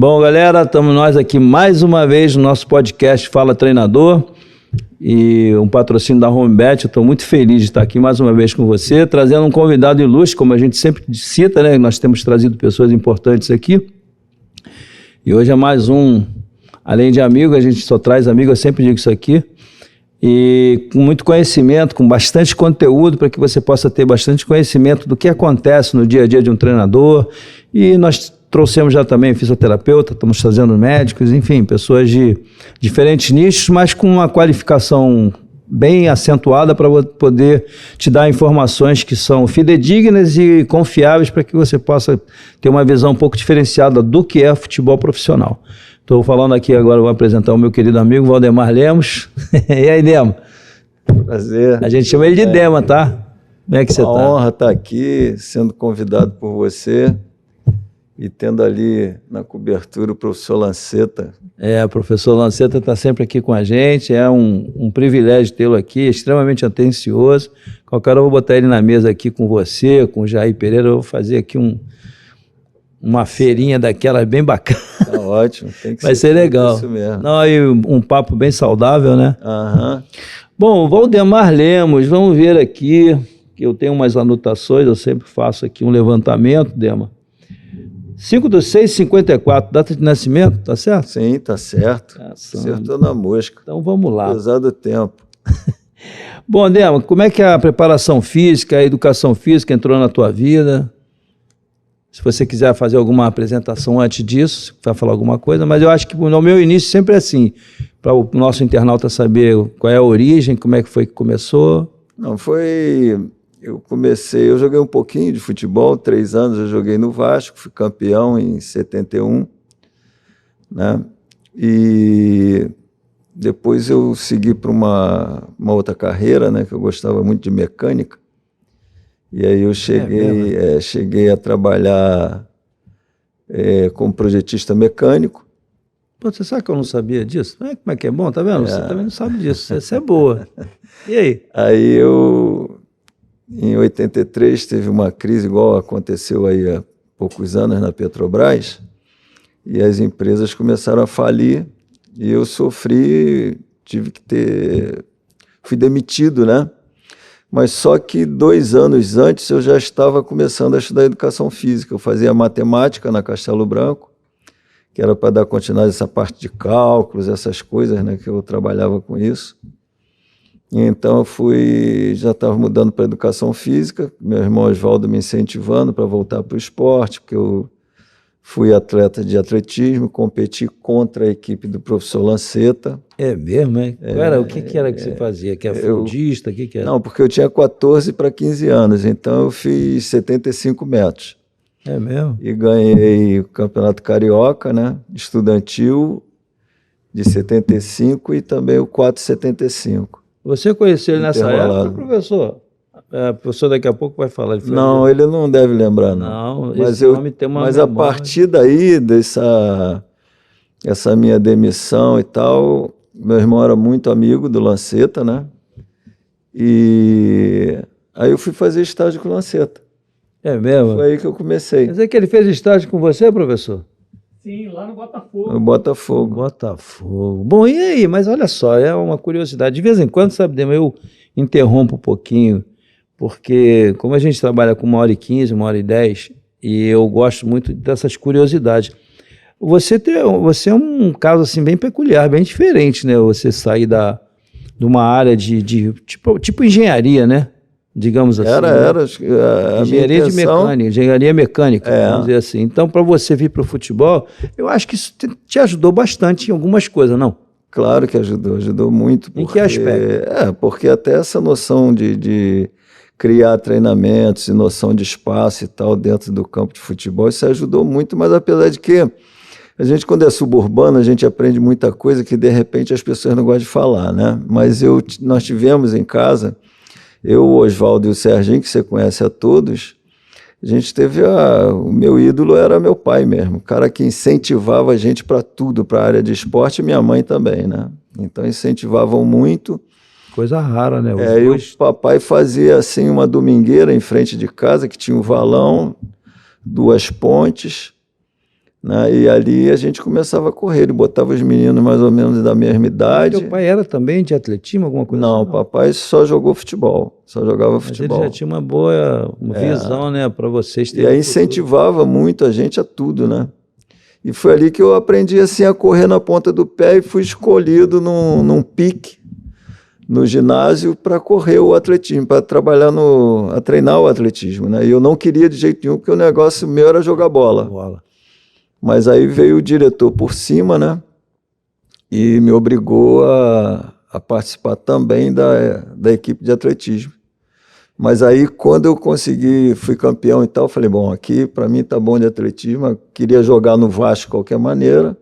Bom, galera, estamos nós aqui mais uma vez no nosso podcast Fala Treinador e um patrocínio da HomeBet. Eu estou muito feliz de estar aqui mais uma vez com você, trazendo um convidado ilustre, como a gente sempre cita, né? Nós temos trazido pessoas importantes aqui. E hoje é mais um, além de amigo, a gente só traz amigo, eu sempre digo isso aqui. E com muito conhecimento, com bastante conteúdo, para que você possa ter bastante conhecimento do que acontece no dia a dia de um treinador. E nós trouxemos já também fisioterapeuta, estamos trazendo médicos, enfim, pessoas de diferentes nichos, mas com uma qualificação bem acentuada para poder te dar informações que são fidedignas e confiáveis para que você possa ter uma visão um pouco diferenciada do que é futebol profissional. Estou falando aqui agora, vou apresentar o meu querido amigo Valdemar Lemos. E aí, Dema? Prazer. A gente chama ele de Dema, tá? Como é que você tá? Uma honra estar aqui, sendo convidado por você e tendo ali na cobertura o professor Lanceta. O professor Lanceta está sempre aqui com a gente, é um privilégio tê-lo aqui, extremamente atencioso. Qualquer hora eu vou botar ele na mesa aqui com você, com o Jair Pereira, eu vou fazer aqui uma feirinha daquelas bem bacana. Tá ótimo, tem que Vai ser legal. Isso mesmo. Não, e um papo bem saudável, né? Aham. Bom, Valdemar Lemos, vamos ver aqui, que eu tenho umas anotações, eu sempre faço aqui um levantamento, Dema. 5/6/54, data de nascimento, tá certo? Sim, tá certo. Acertou na mosca. Então vamos lá. Apesar do tempo. Bom, Dema, como é que a preparação física, a educação física entrou na tua vida? Se você quiser fazer alguma apresentação antes disso, vai falar alguma coisa, mas eu acho que no meu início sempre é assim, para o nosso internauta saber qual é a origem, como é que foi que começou. Não, eu joguei um pouquinho de futebol, 3 anos eu joguei no Vasco, fui campeão em 71, né? E depois eu segui para uma outra carreira, né? Que eu gostava muito de mecânica. E aí eu cheguei a trabalhar como projetista mecânico. Pô, você sabe que eu não sabia disso? Como é que é bom, tá vendo? Você também não sabe disso, essa é boa. E aí? Aí em 83, teve uma crise igual aconteceu aí há poucos anos na Petrobras, e as empresas começaram a falir, e eu sofri, fui demitido, né? Mas só que 2 anos antes eu já estava começando a estudar educação física. Eu fazia matemática na Castelo Branco, que era para dar continuidade a essa parte de cálculos, essas coisas, né, que eu trabalhava com isso. E então eu já estava mudando para educação física, meu irmão Oswaldo me incentivando para voltar para o esporte, porque eu fui atleta de atletismo, competi contra a equipe do professor Lanceta. É mesmo, hein? Cara, o que era que você fazia? Que é fundista? O que era? Não, porque eu tinha 14 para 15 anos, então eu fiz 75 metros. É mesmo? E ganhei o Campeonato Carioca, né? Estudantil de 75 e também o 4,75. Você conheceu ele nessa época, professor? O professor daqui a pouco vai falar. Não, ele não deve lembrar, não. Não, esse homem tem uma Mas memória. a partir daí, essa minha demissão e tal, meu irmão era muito amigo do Lanceta, né? E aí eu fui fazer estágio com o Lanceta. É mesmo? Foi aí que eu comecei. Quer dizer que ele fez estágio com você, professor? Sim, lá no Botafogo. No Botafogo. Botafogo. Bom, e aí? Mas olha só, é uma curiosidade. De vez em quando, sabe, Dema, eu interrompo um pouquinho, porque como a gente trabalha com 1h15, 1h10, e eu gosto muito dessas curiosidades. Você é um caso assim bem peculiar, bem diferente, né? Você sair de uma área tipo engenharia, né? Digamos assim. Era. Engenharia de mecânica, engenharia mecânica, vamos dizer assim. Então, para você vir para o futebol, eu acho que isso te ajudou bastante em algumas coisas, não? Claro que ajudou muito. Em que aspecto? Porque até essa noção de criar treinamentos e noção de espaço e tal dentro do campo de futebol, isso ajudou muito, mas apesar de que a gente, quando é suburbano, a gente aprende muita coisa que, de repente, as pessoas não gostam de falar, né? Mas nós tivemos em casa, eu, o Oswaldo e o Serginho, que você conhece a todos, a gente teve o meu ídolo era meu pai mesmo, o cara que incentivava a gente para tudo, para a área de esporte, e minha mãe também, né? Então incentivavam muito. Coisa rara, né? E o papai fazia assim uma domingueira em frente de casa, que tinha um valão, 2 pontes, né? E ali a gente começava a correr, ele botava os meninos mais ou menos da mesma idade. Teu pai era também de atletismo, alguma coisa Não, assim? papai só jogou futebol, só jogava Mas futebol. ele já tinha uma boa visão, né, para vocês E terem aí um futuro. incentivava muito a gente a tudo, né? E foi ali que eu aprendi assim a correr na ponta do pé e fui escolhido num pique no ginásio para correr o atletismo, para a treinar o atletismo, né? E eu não queria de jeito nenhum, porque o negócio meu era jogar bola. Mas aí veio o diretor por cima, né? E me obrigou a participar também da equipe de atletismo. Mas aí, quando eu fui campeão e tal, eu falei, bom, aqui para mim tá bom de atletismo, eu queria jogar no Vasco de qualquer maneira.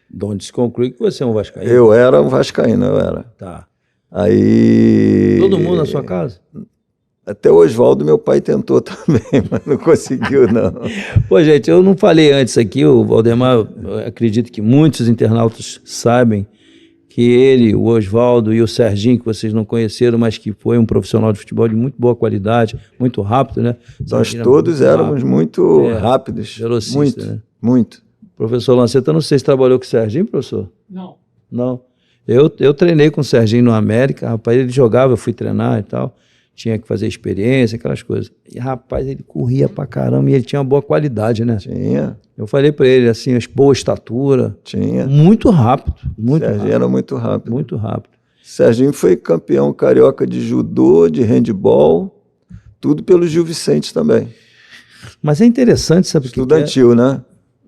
De onde se conclui que você é um vascaíno? Eu era um vascaíno, eu era. Tá. Aí... Todo mundo na sua casa? Até o Oswaldo, meu pai tentou também, mas não conseguiu, não. Pô, gente, eu não falei antes aqui, o Valdemar, eu acredito que muitos internautas sabem que ele, o Oswaldo e o Serginho, que vocês não conheceram, mas que foi um profissional de futebol de muito boa qualidade, muito rápido, né? Nós todos éramos muito rápidos. Velocista, muito, né? muito. Professor Lanceta, não sei se trabalhou com o Serginho, professor? Não. Não. Eu treinei com o Serginho no América, rapaz, ele jogava, eu fui treinar e tal, tinha que fazer experiência, aquelas coisas. E, rapaz, ele corria pra caramba e ele tinha uma boa qualidade, né? Tinha. Eu falei pra ele, assim, boa estatura. Tinha. Muito rápido. Serginho era muito rápido. Muito rápido. Serginho foi campeão carioca de judô, de handebol, tudo pelo Gil Vicente também. Mas é interessante, sabe o que estudantil, né?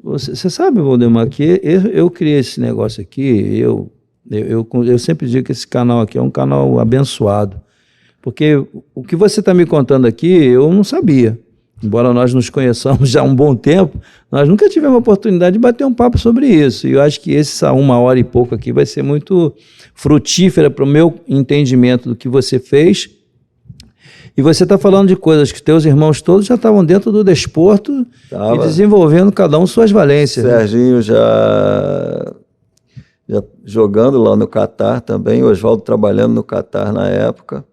Você sabe, Valdemar, que eu criei esse negócio aqui, eu sempre digo que esse canal aqui é um canal abençoado. Porque o que você está me contando aqui, eu não sabia. Embora nós nos conheçamos já há um bom tempo, nós nunca tivemos a oportunidade de bater um papo sobre isso. E eu acho que essa 1 hora e pouco aqui vai ser muito frutífera para o meu entendimento do que você fez. E você está falando de coisas que teus irmãos todos já estavam dentro do desporto e desenvolvendo cada um suas valências. Serginho já jogando lá no Catar também, o Oswaldo trabalhando no Catar na época.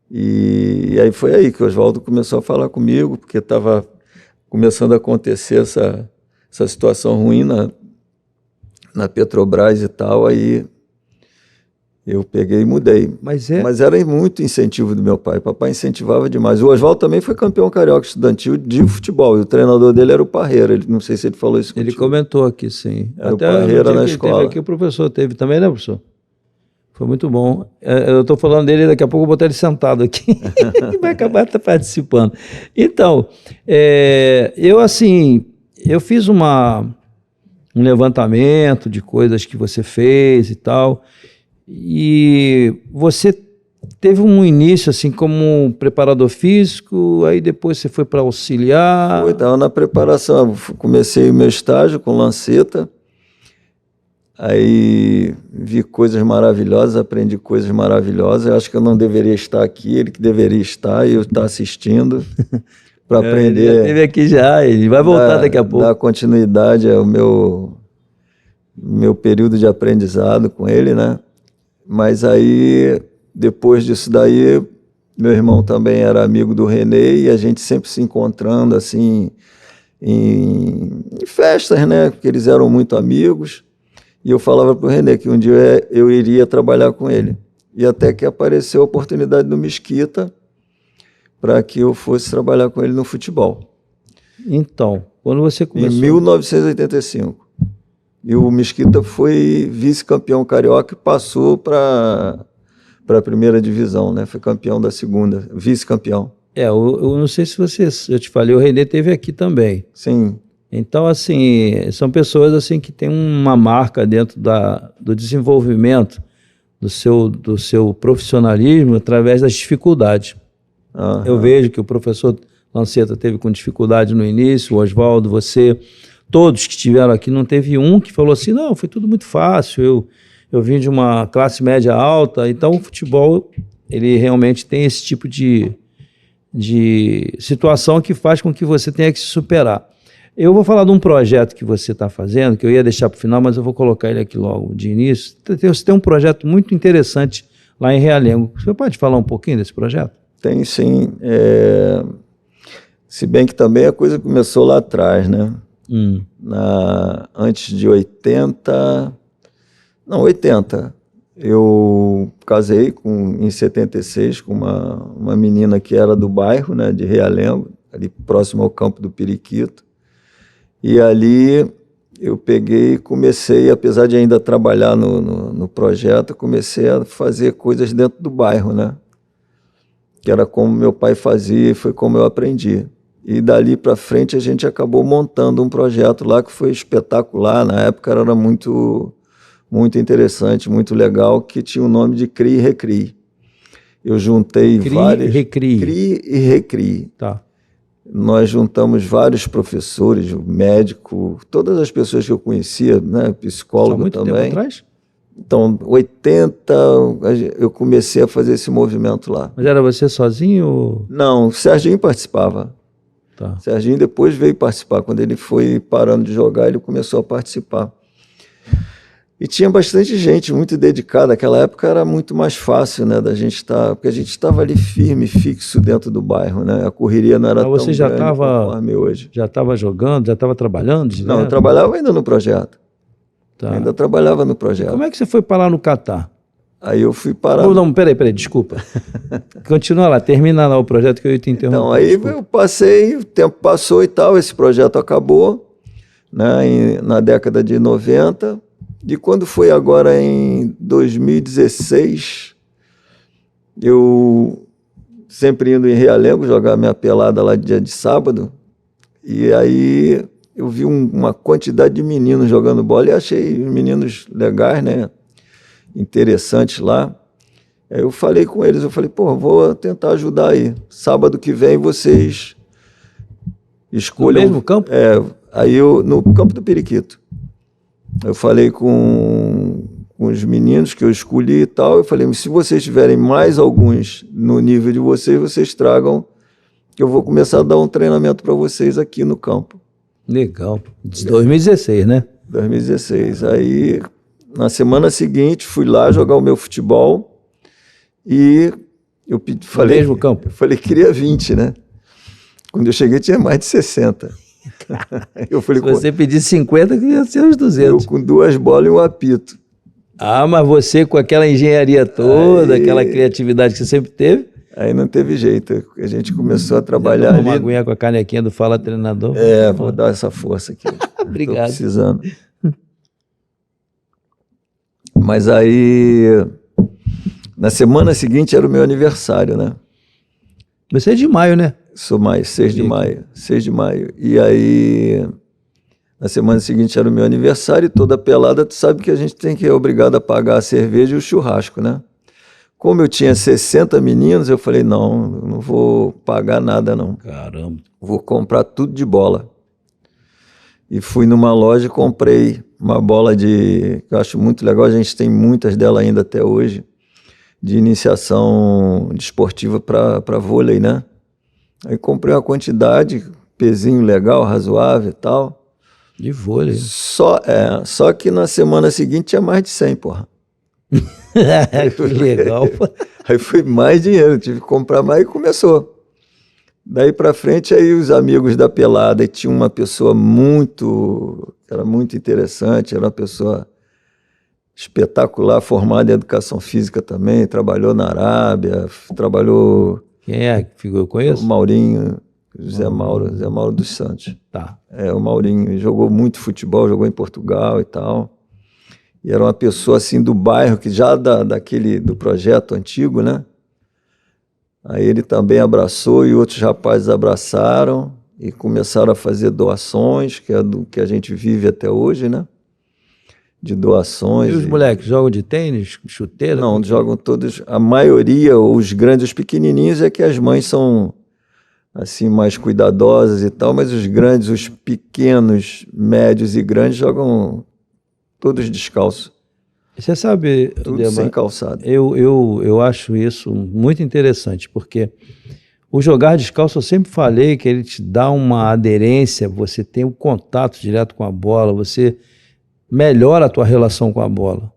E aí foi aí que o Oswaldo começou a falar comigo, porque estava começando a acontecer essa situação ruim na Petrobras e tal, aí eu peguei e mudei. Mas era muito incentivo do meu pai, papai incentivava demais. O Oswaldo também foi campeão carioca estudantil de futebol, e o treinador dele era o Parreira, não sei se ele falou isso contigo. Ele comentou aqui, sim. Era até o Parreira na escola. Aqui, o professor teve também, né, professor? Foi muito bom. Eu estou falando dele, daqui a pouco eu vou botar ele sentado aqui. Ele vai acabar participando. Então, eu fiz um levantamento de coisas que você fez e tal, e você teve um início assim como preparador físico, aí depois você foi para auxiliar. Eu estava na preparação, comecei o meu estágio com Lanceta, aí vi coisas maravilhosas, aprendi coisas maravilhosas. Eu acho que eu não deveria estar aqui, ele que deveria estar, e eu estar assistindo para aprender. Ele já esteve aqui já, ele vai voltar daqui a pouco. Dar continuidade ao meu período de aprendizado com ele, né? Mas aí, depois disso daí, meu irmão também era amigo do Renê, e a gente sempre se encontrando assim em festas, né? Porque eles eram muito amigos. E eu falava para o Renê que um dia eu iria trabalhar com ele. E até que apareceu a oportunidade do Mesquita para que eu fosse trabalhar com ele no futebol. Então, quando você começou... Em 1985. E o Mesquita foi vice-campeão carioca e passou para a primeira divisão, né? Foi campeão da segunda, vice-campeão. Eu não sei se eu te falei, o Renê teve aqui também. Sim. Então, assim, são pessoas assim que têm uma marca dentro do desenvolvimento do seu profissionalismo através das dificuldades. Uhum. Eu vejo que o professor Lanceta teve com dificuldade no início, o Oswaldo, você, todos que estiveram aqui, não teve um que falou assim, não, foi tudo muito fácil, eu vim de uma classe média alta. Então o futebol, ele realmente tem esse tipo de situação que faz com que você tenha que se superar. Eu vou falar de um projeto que você está fazendo, que eu ia deixar para o final, mas eu vou colocar ele aqui logo de início. Você tem um projeto muito interessante lá em Realengo. Você pode falar um pouquinho desse projeto? Tem sim. Se bem que também a coisa começou lá atrás, né? Antes de 80... Não, 80. Eu casei em 76 com uma menina que era do bairro, né, de Realengo, ali próximo ao campo do Periquito. E ali eu peguei e comecei, apesar de ainda trabalhar no projeto, comecei a fazer coisas dentro do bairro, né? Que era como meu pai fazia e foi como eu aprendi. E dali para frente a gente acabou montando um projeto lá que foi espetacular. Na época era muito interessante, muito legal, que tinha o nome de CRI e Recri. Eu juntei vários... CRI e Recri. Tá. Nós juntamos vários professores, médico, todas as pessoas que eu conhecia, né, psicólogo muito também. Tempo atrás? Então, 80, eu comecei a fazer esse movimento lá. Mas era você sozinho? Não, o Serginho participava. Tá. O Serginho depois veio participar. Quando ele foi parando de jogar, ele começou a participar. E tinha bastante gente muito dedicada. Naquela época era muito mais fácil, né, da gente estar... Porque a gente estava ali firme, fixo dentro do bairro, né? A correria não era tão grande conforme hoje. Já estava jogando, já estava trabalhando? Não, eu trabalhava ainda no projeto. Tá. Ainda trabalhava no projeto. Como é que você foi parar no Catar? Aí eu fui parar... Não, peraí, desculpa. Continua lá, termina lá o projeto que eu ia te interromper. Então, aí eu passei, o tempo passou e tal, esse projeto acabou, né, na década de 90. E quando foi agora em 2016, eu sempre indo em Realengo jogar minha pelada lá dia de sábado, e aí eu vi uma quantidade de meninos jogando bola e achei meninos legais, né, interessantes lá. Aí eu falei com eles, vou tentar ajudar aí. Sábado que vem vocês escolham... No mesmo campo? Aí no campo do Periquito. Eu falei com os meninos que eu escolhi e tal, eu falei, se vocês tiverem mais alguns no nível de vocês, vocês tragam, que eu vou começar a dar um treinamento para vocês aqui no campo. Legal. 2016, né? 2016. Aí, na semana seguinte, fui lá jogar o meu futebol e eu falei... No mesmo campo? Eu falei, queria 20, né? Quando eu cheguei, tinha mais de 60. Eu falei, se você pedir 50, que ia ser uns 200. Eu com 2 bolas e um apito. Ah, mas você com aquela engenharia toda, aquela criatividade que você sempre teve... Aí não teve jeito, a gente começou a trabalhar ali. Uma aguinha com a canequinha do Fala Treinador. Vou dar essa força aqui. Obrigado. Estou precisando. Mas aí, na semana seguinte era o meu aniversário, né? Você é de maio, né? Sou maio, 6 de maio. 6 de maio. E aí, na semana seguinte era o meu aniversário e toda pelada, tu sabe que a gente é obrigado a pagar a cerveja e o churrasco, né? Como eu tinha 60 meninos, eu falei, não vou pagar nada, não. Caramba. Vou comprar tudo de bola. E fui numa loja e comprei uma bola que eu acho muito legal, a gente tem muitas delas ainda até hoje, de iniciação desportiva para vôlei, né? Aí comprei uma quantidade, pezinho legal, razoável e tal. De vôlei. Só que na semana seguinte tinha mais de 100, porra. Que legal. Aí foi mais dinheiro, tive que comprar mais e começou. Daí para frente, aí os amigos da pelada, e tinha uma pessoa era muito interessante, era uma pessoa espetacular, formada em educação física também, trabalhou na Arábia, trabalhou... Quem é que eu conheço? O Maurinho, Zé Mauro dos Santos. Tá. O Maurinho jogou muito futebol, jogou em Portugal e tal. E era uma pessoa assim do bairro, que já do projeto antigo, né? Aí ele também abraçou e outros rapazes abraçaram e começaram a fazer doações, que é do que a gente vive até hoje, né? De doações. E os moleques jogam de tênis, chuteira? Não, jogam todos, a maioria, os grandes, os pequenininhos, é que as mães são assim mais cuidadosas e tal, mas os grandes, os pequenos, médios e grandes jogam todos descalços. Você sabe, tudo Dema, sem calçado. Eu acho isso muito interessante, porque o jogar descalço, eu sempre falei que ele te dá uma aderência, você tem um contato direto com a bola, você melhora a tua relação com a bola.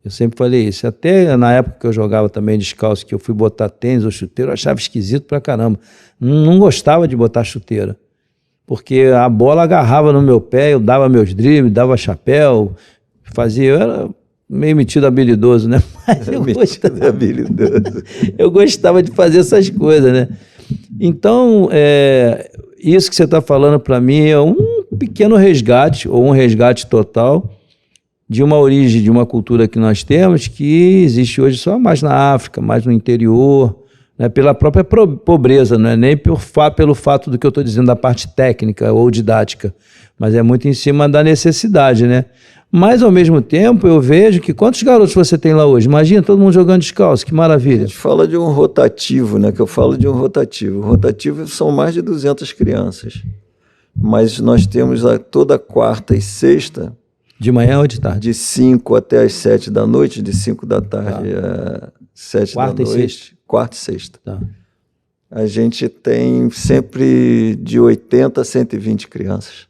Eu sempre falei isso. Até na época que eu jogava também descalço, que eu fui botar tênis ou chuteira, eu achava esquisito pra caramba. Não gostava de botar chuteira. porque a bola agarrava no meu pé, eu dava meus dribles, dava chapéu, eu era meio metido habilidoso, né? Mas eu gostava de fazer essas coisas, né? Então, isso que você está falando para mim é um pequeno resgate, ou um resgate total, de uma origem, de uma cultura que nós temos, que existe hoje só mais na África, mais no interior, né? Pela própria pobreza, não é nem pelo fato do que eu estou dizendo da parte técnica ou didática, mas é muito em cima da necessidade, né? Mas, ao mesmo tempo, eu vejo que quantos garotos você tem lá hoje? Imagina, todo mundo jogando descalço, que maravilha. A gente fala de um rotativo, né? Que eu falo de um rotativo. O rotativo são mais de 200 crianças. Mas nós temos toda quarta e sexta... De manhã ou de tarde? De 5 até as 7 da noite, de 5 da tarde a 7 da noite. Quarta e sexta. Quarta e sexta. Tá. A gente tem sempre de 80 a 120 crianças.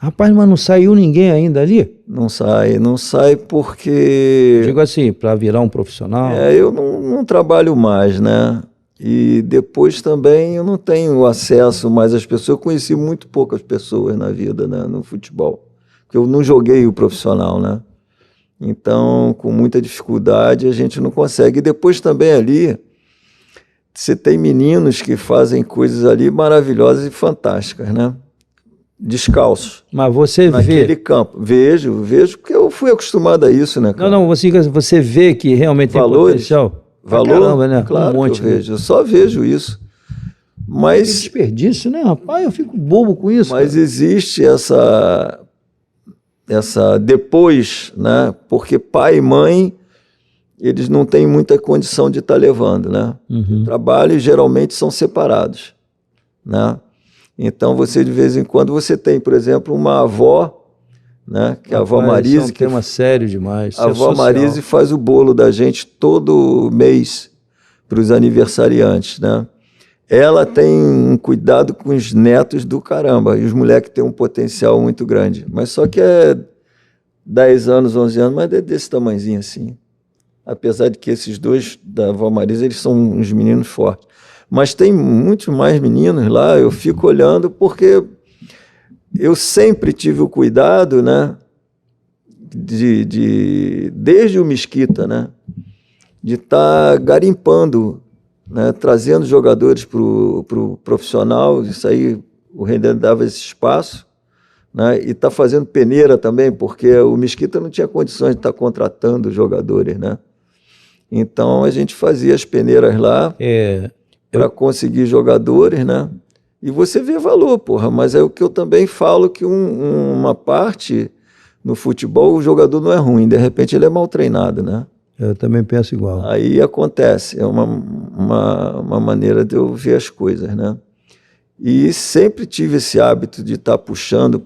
Rapaz, mas não saiu ninguém ainda ali? Não sai porque... Digo assim, para virar um profissional. Eu não trabalho mais, né? E depois também eu não tenho acesso mais às pessoas. Eu conheci muito poucas pessoas na vida, né? No futebol. Porque eu não joguei o profissional, né? Então, com muita dificuldade, a gente não consegue. E depois também ali, você tem meninos que fazem coisas ali maravilhosas e fantásticas, né? Descalços. Mas você naquele campo. Vejo, porque eu fui acostumado a isso, né, cara? Não, você vê que realmente valores, tem potencial? Valor? Caramba, né? Claro, um monte, que eu vejo. Eu só vejo isso. Mas... Que desperdício, né, rapaz? Eu fico bobo com isso. Mas cara, existe essa depois, né? Porque pai e mãe, eles não têm muita condição de estar levando, né? Uhum. Trabalhos geralmente são separados, né? Então você de vez em quando você tem, por exemplo, uma avó, né? Que é a avó Marise. É um tema sério demais. A avó Marise faz o bolo da gente todo mês para os aniversariantes, né? Ela tem um cuidado com os netos do caramba, e os moleques têm um potencial muito grande. Mas só que é 10 anos, 11 anos, mas é desse tamanhozinho assim. Apesar de que esses dois da avó Marisa, eles são uns meninos fortes. Mas tem muitos mais meninos lá, eu fico olhando porque eu sempre tive o cuidado, né, desde o Mesquita, né, de estar garimpando, né, trazendo jogadores para o profissional. Isso aí o Renner dava esse espaço, né, e está fazendo peneira também, porque o Mesquita não tinha condições de estar contratando jogadores, né? Então a gente fazia as peneiras lá para conseguir jogadores, né? E você vê valor, porra. Mas é o que eu também falo, que uma parte no futebol o jogador não é ruim, de repente ele é mal treinado, né? Eu também penso igual. Aí acontece, é uma maneira de eu ver as coisas, né? E sempre tive esse hábito de estar puxando,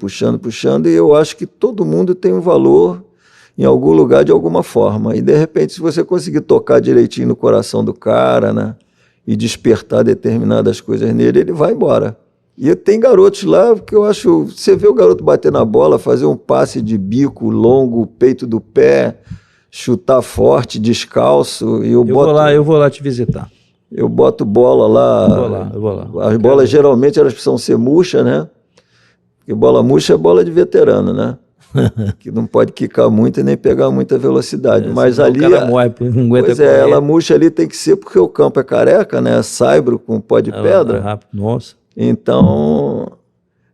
e eu acho que todo mundo tem um valor em algum lugar de alguma forma. E de repente, se você conseguir tocar direitinho no coração do cara, né, e despertar determinadas coisas nele, ele vai embora. E tem garotos lá que eu acho... Você vê o garoto bater na bola, fazer um passe de bico longo, peito do pé, chutar forte, descalço. E eu vou lá te visitar. Eu boto bola lá. Eu vou lá. As bolas geralmente elas precisam ser murchas, né? Porque bola murcha é bola de veterano, né? Que não pode quicar muito e nem pegar muita velocidade. Mas ali... O cara morre, não aguenta pois correr. Ela murcha ali tem que ser porque o campo é careca, né? É saibro com pó de pedra. Rápido. Nossa. Então,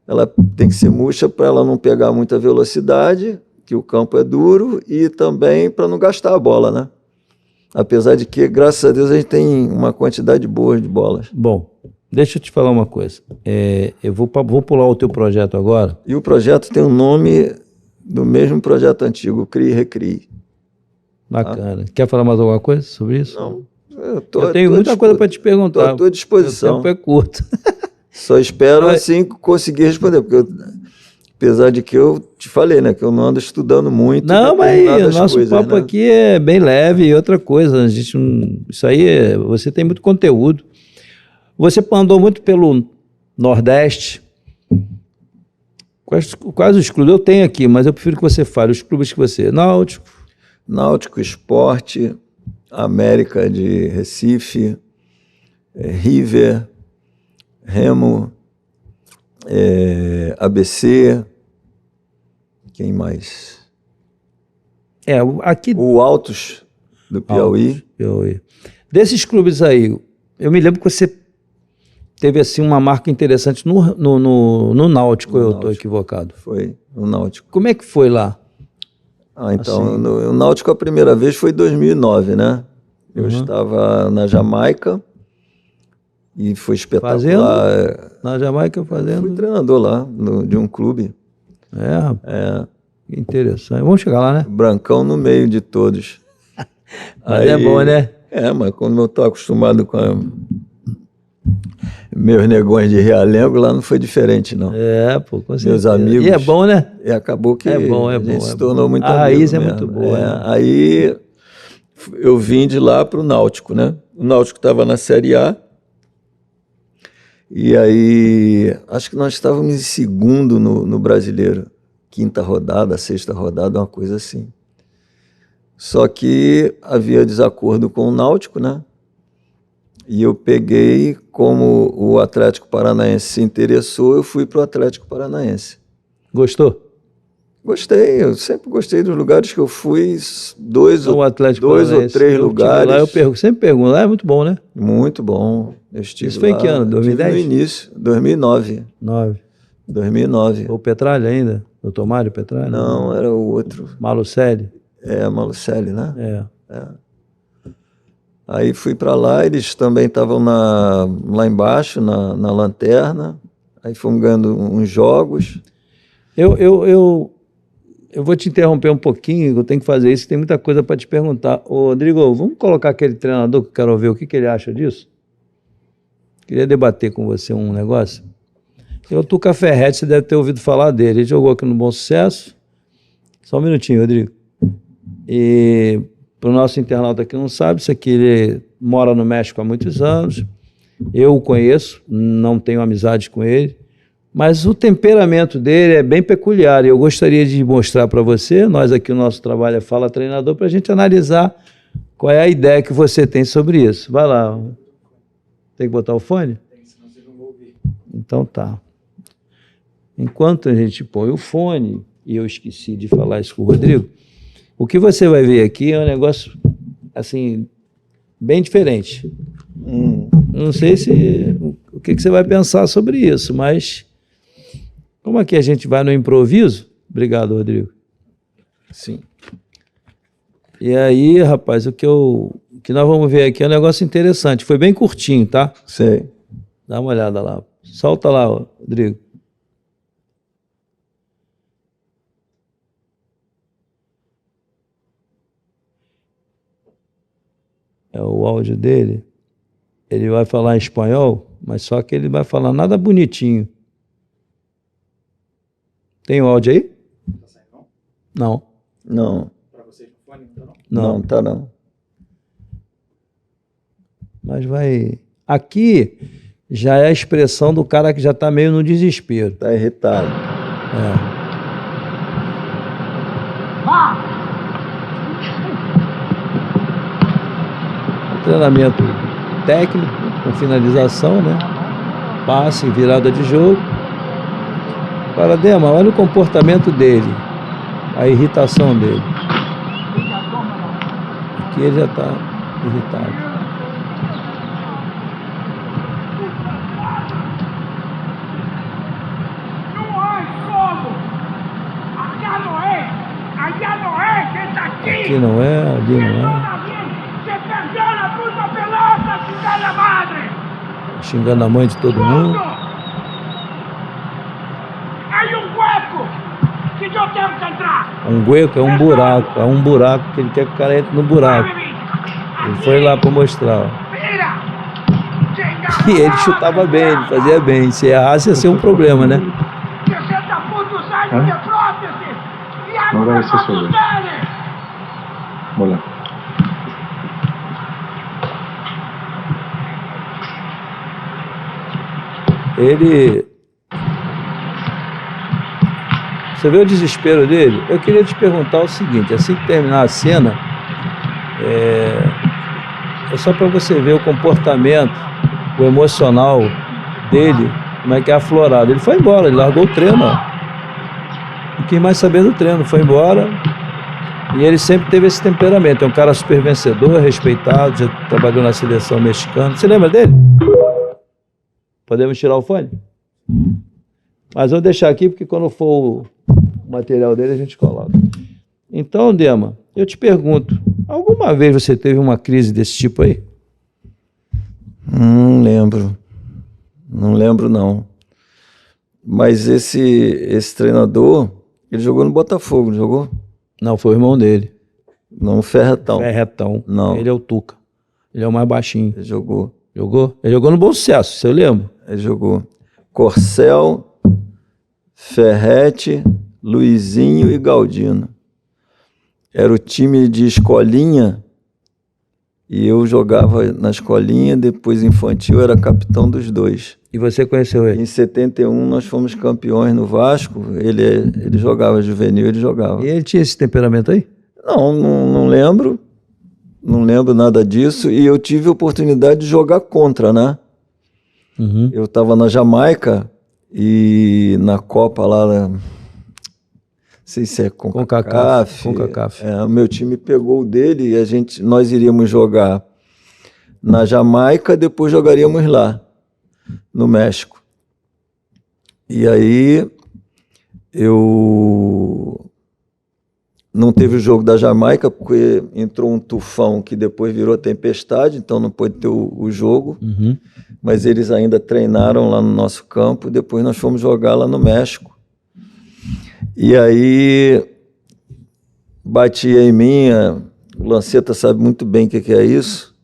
ela tem que ser murcha para ela não pegar muita velocidade, que o campo é duro, e também para não gastar a bola, né? Apesar de que, graças a Deus, a gente tem uma quantidade boa de bolas. Bom, deixa eu te falar uma coisa. Eu vou pular o teu projeto agora. E o projeto tem o nome do mesmo projeto antigo, Crie e Recrie. Bacana. Quer falar mais alguma coisa sobre isso? Não. Eu tenho muita coisa para te perguntar. Estou à tua disposição. O tempo é curto. Só espero, assim, conseguir responder, porque apesar de que eu te falei, né, que eu não ando estudando muito. Não, mas o nosso coisas, papo, né, aqui é bem leve. E outra coisa, a gente isso aí, você tem muito conteúdo. Você andou muito pelo Nordeste. Quais os clubes? Eu tenho aqui, mas eu prefiro que você fale os clubes que você... Náutico, Sport, América de Recife, River, Remo, ABC, quem mais? Aqui... O Altos, do Piauí. Piauí. Desses clubes aí, eu me lembro que você teve assim uma marca interessante no Náutico, eu estou equivocado. Foi, no Náutico. Como é que foi lá? Então, assim... no Náutico a primeira vez foi em 2009, né? Eu estava na Jamaica e foi espetacular. Fazendo? Na Jamaica fazendo? Fui treinador lá, de um clube. Rapaz. Interessante. Vamos chegar lá, né? Brancão no meio de todos. Mas aí, é bom, né? Mas como eu estou acostumado com meus negões de realengo, lá não foi diferente, não. Pô, com certeza. Meus amigos. E é bom, né? E acabou que a gente se tornou muito amigo. A raiz é mesmo. muito boa. Né? Aí eu vim de lá para o Náutico, né? O Náutico estava na Série A. E aí, acho que nós estávamos em segundo no Brasileiro. Quinta rodada, sexta rodada, uma coisa assim. Só que havia desacordo com o Náutico, né? E eu peguei, como o Atlético Paranaense se interessou, eu fui para o Atlético Paranaense. Gostou? Gostei, eu sempre gostei dos lugares que eu fui, dois ou três lugares. Lá eu sempre pergunto, lá é muito bom, né? Muito bom. Eu estive Isso foi lá, em que ano? 2010? No início, 2009. 2009. O Petralha ainda? Doutor Mário Petralha? Não, era o outro. Malucelli? Malucelli, né? Aí fui para lá, eles também estavam lá embaixo, na lanterna. Aí fomos ganhando uns jogos. Eu vou te interromper um pouquinho, eu tenho que fazer isso, tem muita coisa para te perguntar. Ô, Rodrigo, vamos colocar aquele treinador que eu quero ver o que ele acha disso? Queria debater com você um negócio. O Tuca Ferretti, você deve ter ouvido falar dele. Ele jogou aqui no Bom Sucesso. Só um minutinho, Rodrigo. E para o nosso internauta que não sabe, isso aqui ele mora no México há muitos anos. Eu o conheço, não tenho amizade com ele. Mas o temperamento dele é bem peculiar e eu gostaria de mostrar para você, nós aqui o nosso trabalho é Fala Treinador, para a gente analisar qual é a ideia que você tem sobre isso. Vai lá. Tem que botar o fone? Tem, senão vocês não vão ouvir. Então tá. Enquanto a gente põe o fone, e eu esqueci de falar isso com o Rodrigo, o que você vai ver aqui é um negócio, assim, bem diferente. Não sei o que você vai pensar sobre isso, mas como aqui a gente vai no improviso... Obrigado, Rodrigo. Sim. E aí, rapaz, o que nós vamos ver aqui é um negócio interessante. Foi bem curtinho, tá? Sei. Dá uma olhada lá. Solta lá, Rodrigo. É o áudio dele. Ele vai falar em espanhol, mas só que ele vai falar nada bonitinho. Tem o áudio aí? Tá saindo não? Não. Não. Pra vocês no fone, não tá não? Não, tá não. Mas vai... Aqui já é a expressão do cara que já está meio no desespero. Tá irritado. Treinamento técnico, com finalização, né? Passe, virada de jogo. Agora, Dema, olha o comportamento dele, a irritação dele. Aqui ele já está irritado. Aqui não é, ali não é. Xingando a mãe de todo mundo. Um hueco é um buraco que ele quer que o cara entre no buraco. Ele foi lá para mostrar. Ó. E ele chutava bem, ele fazia bem. Se errasse ia ser um problema, né? Agora vai ser sua vez. Bola. Ele... Você vê o desespero dele? Eu queria te perguntar o seguinte, assim que terminar a cena, é só para você ver o comportamento, o emocional dele como é que é aflorado. Ele foi embora, ele largou o treino, ó. Não quis mais saber do treino, foi embora. E ele sempre teve esse temperamento. É um cara super vencedor, respeitado, já trabalhou na seleção mexicana. Você lembra dele? Podemos tirar o fone? Mas vou deixar aqui, porque quando for o material dele, a gente coloca. Então, Dema, eu te pergunto, alguma vez você teve uma crise desse tipo aí? Não lembro. Não lembro, não. Mas esse treinador, ele jogou no Botafogo, não jogou? Não, foi o irmão dele. Não, Ferretão. Ferretão. Não. Ele é o Tuca. Ele é o mais baixinho. Ele jogou. Jogou? Ele jogou no Bom Sucesso, você lembra? Ele jogou. Corcel, Ferrete, Luizinho e Galdino. Era o time de escolinha e eu jogava na escolinha, depois infantil, era capitão dos dois. E você conheceu ele? Em 71 nós fomos campeões no Vasco, ele jogava juvenil, ele jogava. E ele tinha esse temperamento aí? Não lembro, não lembro nada disso, e eu tive a oportunidade de jogar contra, né? Uhum. Eu estava na Jamaica e na Copa lá, não sei se é CONCACAF. O meu time pegou o dele e nós iríamos jogar na Jamaica, depois jogaríamos lá, no México. E aí eu não teve o jogo da Jamaica porque entrou um tufão que depois virou tempestade, então não pôde ter o jogo. Uhum. Mas eles ainda treinaram lá no nosso campo, depois nós fomos jogar lá no México. E aí batia em mim, o Lanceta sabe muito bem o que é isso,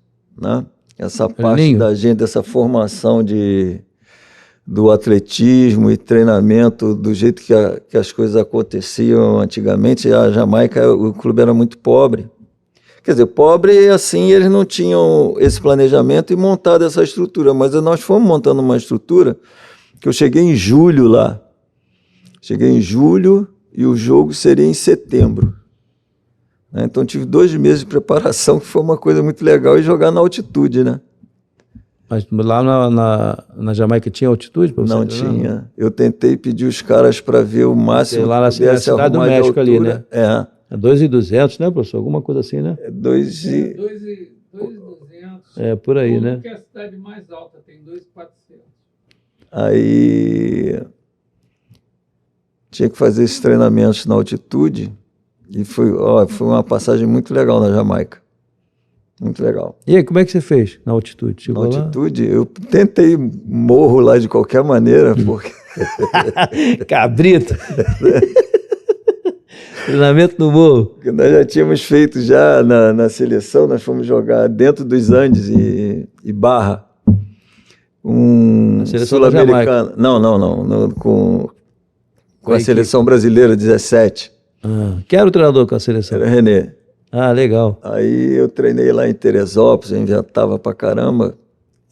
né? Essa parte da gente, essa formação do atletismo e treinamento, do jeito que as coisas aconteciam antigamente. A Jamaica, o clube era muito pobre. Quer dizer, pobre assim, eles não tinham esse planejamento e montado essa estrutura, mas nós fomos montando uma estrutura que eu cheguei em julho lá. Cheguei em julho e o jogo seria em setembro. Então tive 2 meses de preparação, que foi uma coisa muito legal, e jogar na altitude, né? Mas lá na Jamaica tinha altitude para você? Não tinha. Eu tentei pedir os caras para ver o máximo lá na cidade do México ali, né? É. É 2.200, né, professor? Alguma coisa assim, né? É 2.200. É, por aí, né? Que é a cidade mais alta, tem 2.400. Aí tinha que fazer esses treinamentos na altitude e foi uma passagem muito legal na Jamaica. Muito legal. E aí, como é que você fez na altitude? Chegou na altitude, eu tentei morro lá de qualquer maneira, porque... Cabrito! Treinamento no morro. Nós já tínhamos feito já na seleção, nós fomos jogar dentro dos Andes e Barra. Sul-americano. Não, com a seleção brasileira, 17. Quem era o treinador com a seleção? Era René. Ah, legal. Aí eu treinei lá em Teresópolis, eu inventava pra caramba.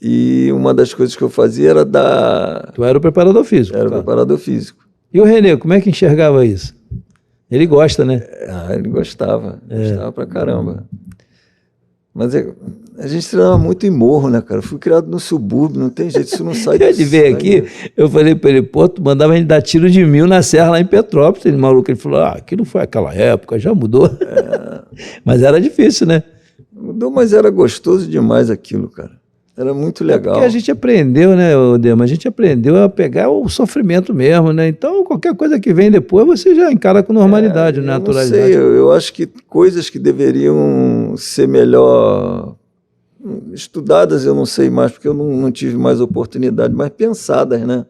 E uma das coisas que eu fazia era dar... Tu era o preparador físico. Era o preparador físico. E o René, como é que enxergava isso? Ele gosta, né? Ele gostava. Gostava pra caramba. Mas a gente treinava muito em morro, né, cara? Eu fui criado no subúrbio, não tem jeito, isso não sai Ele veio aqui, eu falei pra ele, pô, tu mandava a gente dar tiro de 1000 na serra lá em Petrópolis. Ele maluco, ele falou, aqui não foi aquela época, já mudou. Mas era difícil, né? Mudou, mas era gostoso demais aquilo, cara. Era muito legal. Porque a gente aprendeu, né, Dema? A gente aprendeu a pegar o sofrimento mesmo, né? Então, qualquer coisa que vem depois, você já encara com normalidade, naturalidade. Não sei, eu acho que coisas que deveriam ser melhor estudadas, eu não sei mais, porque eu não tive mais oportunidade, mas pensadas, né?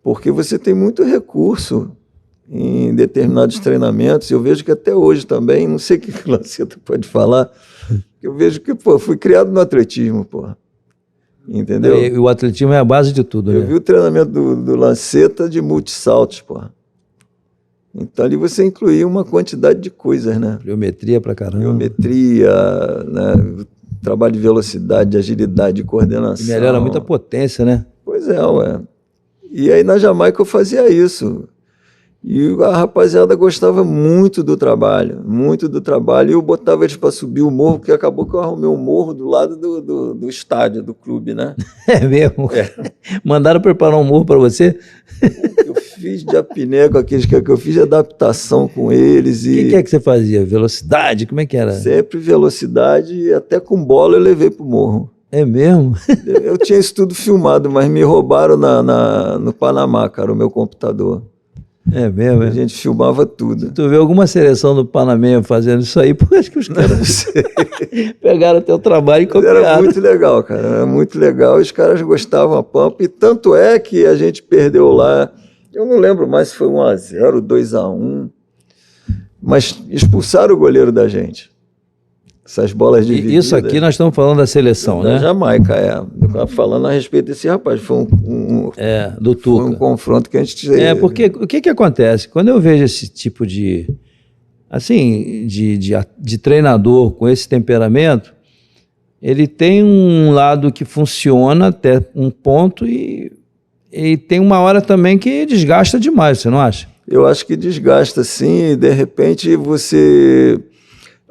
Porque você tem muito recurso em determinados treinamentos. Eu vejo que até hoje também, não sei o que o Lanceta pode falar, eu vejo que, fui criado no atletismo, entendeu? E o atletismo é a base de tudo, né? Eu vi o treinamento do Lanceta de multissaltos, Então ali você incluía uma quantidade de coisas, né? Pliometria pra caramba. Pliometria, né? Trabalho de velocidade, de agilidade, de coordenação. E melhora muito a potência, né? Pois é, ué. E aí na Jamaica eu fazia isso. E a rapaziada gostava muito do trabalho, e eu botava eles para subir o morro, porque acabou que eu arrumei um morro do lado do estádio, do clube, né? É mesmo? É. Mandaram preparar um morro para você? Eu fiz de apneco, aqueles que eu fiz de adaptação com eles. O que é que você fazia? Velocidade? Como é que era? Sempre velocidade, e até com bola eu levei pro morro. É mesmo? Eu tinha isso tudo filmado, mas me roubaram no Panamá, cara, o meu computador. É mesmo? A gente filmava tudo. Tu vê alguma seleção do Panamá fazendo isso aí, porque acho que os caras pegaram o teu trabalho e copiaram. Era muito legal, cara, era muito legal. Os caras gostavam a pampa, e tanto é que a gente perdeu lá, eu não lembro mais se foi 1-0, 2-1, mas expulsaram o goleiro da gente. Essas bolas divididas. Isso aqui nós estamos falando da seleção, da né? Jamaica, é. Eu estava falando a respeito desse rapaz. Foi do Tuca. Foi um confronto que a gente... Porque o que acontece? Quando eu vejo esse tipo de treinador com esse temperamento, ele tem um lado que funciona até um ponto e tem uma hora também que desgasta demais, você não acha? Eu acho que desgasta, sim, e de repente você...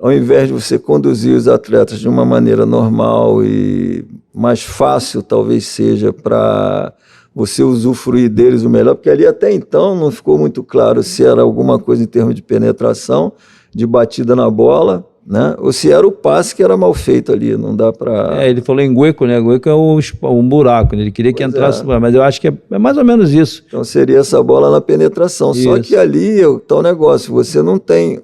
Ao invés de você conduzir os atletas de uma maneira normal e mais fácil, talvez seja, para você usufruir deles o melhor, porque ali até então não ficou muito claro se era alguma coisa em termos de penetração, de batida na bola, né? Ou se era o passe que era mal feito ali, não dá para... Ele falou em Gueco, né? Gueco é um buraco, né? Ele queria que entrasse, mas eu acho que é mais ou menos isso. Então seria essa bola na penetração, isso. Só que ali é o tal negócio, você não tem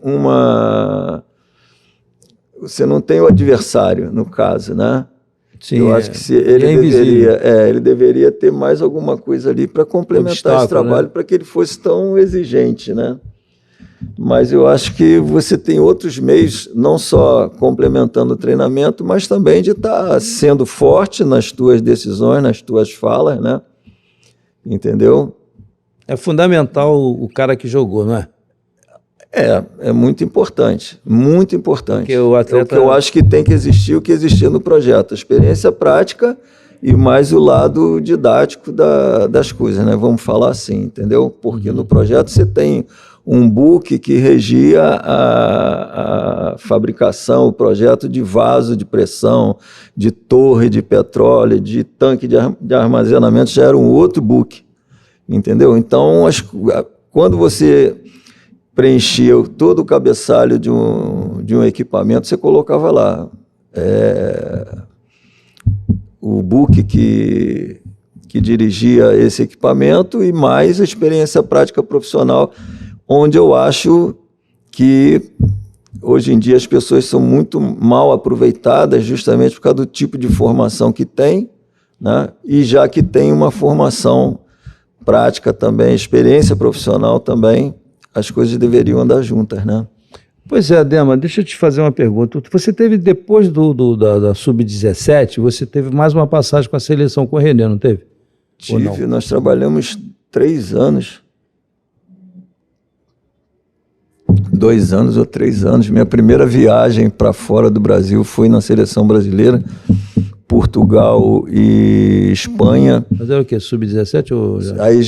o adversário, no caso, né? Sim, eu acho que ele deveria ter mais alguma coisa ali para complementar esse trabalho, né? Para que ele fosse tão exigente, né? Mas eu acho que você tem outros meios, não só complementando o treinamento, mas também de estar sendo forte nas tuas decisões, nas tuas falas, né? Entendeu? É fundamental o cara que jogou, não é? É muito importante, muito importante. Porque o atleta... É o que eu acho que tem que existir, o que existia no projeto, a experiência prática e mais o lado didático das coisas, né? Vamos falar assim, entendeu? Porque no projeto você tem um book que regia a fabricação, o projeto de vaso de pressão, de torre de petróleo, de tanque de armazenamento, já era um outro book, entendeu? Então, quando você preenchia todo o cabeçalho de um equipamento, você colocava lá o book que dirigia esse equipamento e mais a experiência prática profissional, onde eu acho que hoje em dia as pessoas são muito mal aproveitadas justamente por causa do tipo de formação que tem, né? E já que tem uma formação prática também, experiência profissional também, as coisas deveriam andar juntas, né? Pois é, Dema, deixa eu te fazer uma pergunta. Você teve, depois da Sub-17, você teve mais uma passagem com a seleção com o René, não teve? Tive, nós trabalhamos 3 anos. 2 anos ou 3 anos. Minha primeira viagem para fora do Brasil foi na seleção brasileira, Portugal e Espanha. Mas era o quê? Sub-17 ou... Aí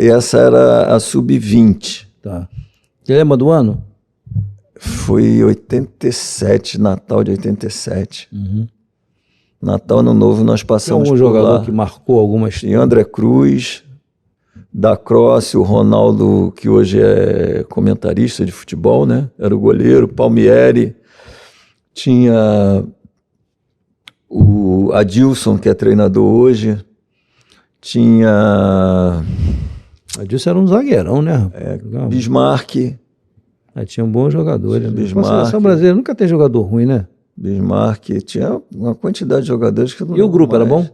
essa era a Sub-20. Tá. Você lembra do ano? Foi 87, Natal de 87. Natal, Ano Novo, nós passamos por lá. Tem algum jogador que marcou alguma história? Tinha André Cruz, da Cross, o Ronaldo, que hoje é comentarista de futebol, né? Era o goleiro, Palmieri. Tinha o Adilson, que é treinador hoje. Tinha... Adilson era um zagueirão, né? Bismarck. Tinha um bom jogador. Bismarck. A seleção brasileira nunca tem jogador ruim, né? Bismarck. Tinha uma quantidade de jogadores que eu não lembro. E o grupo mais. Era bom?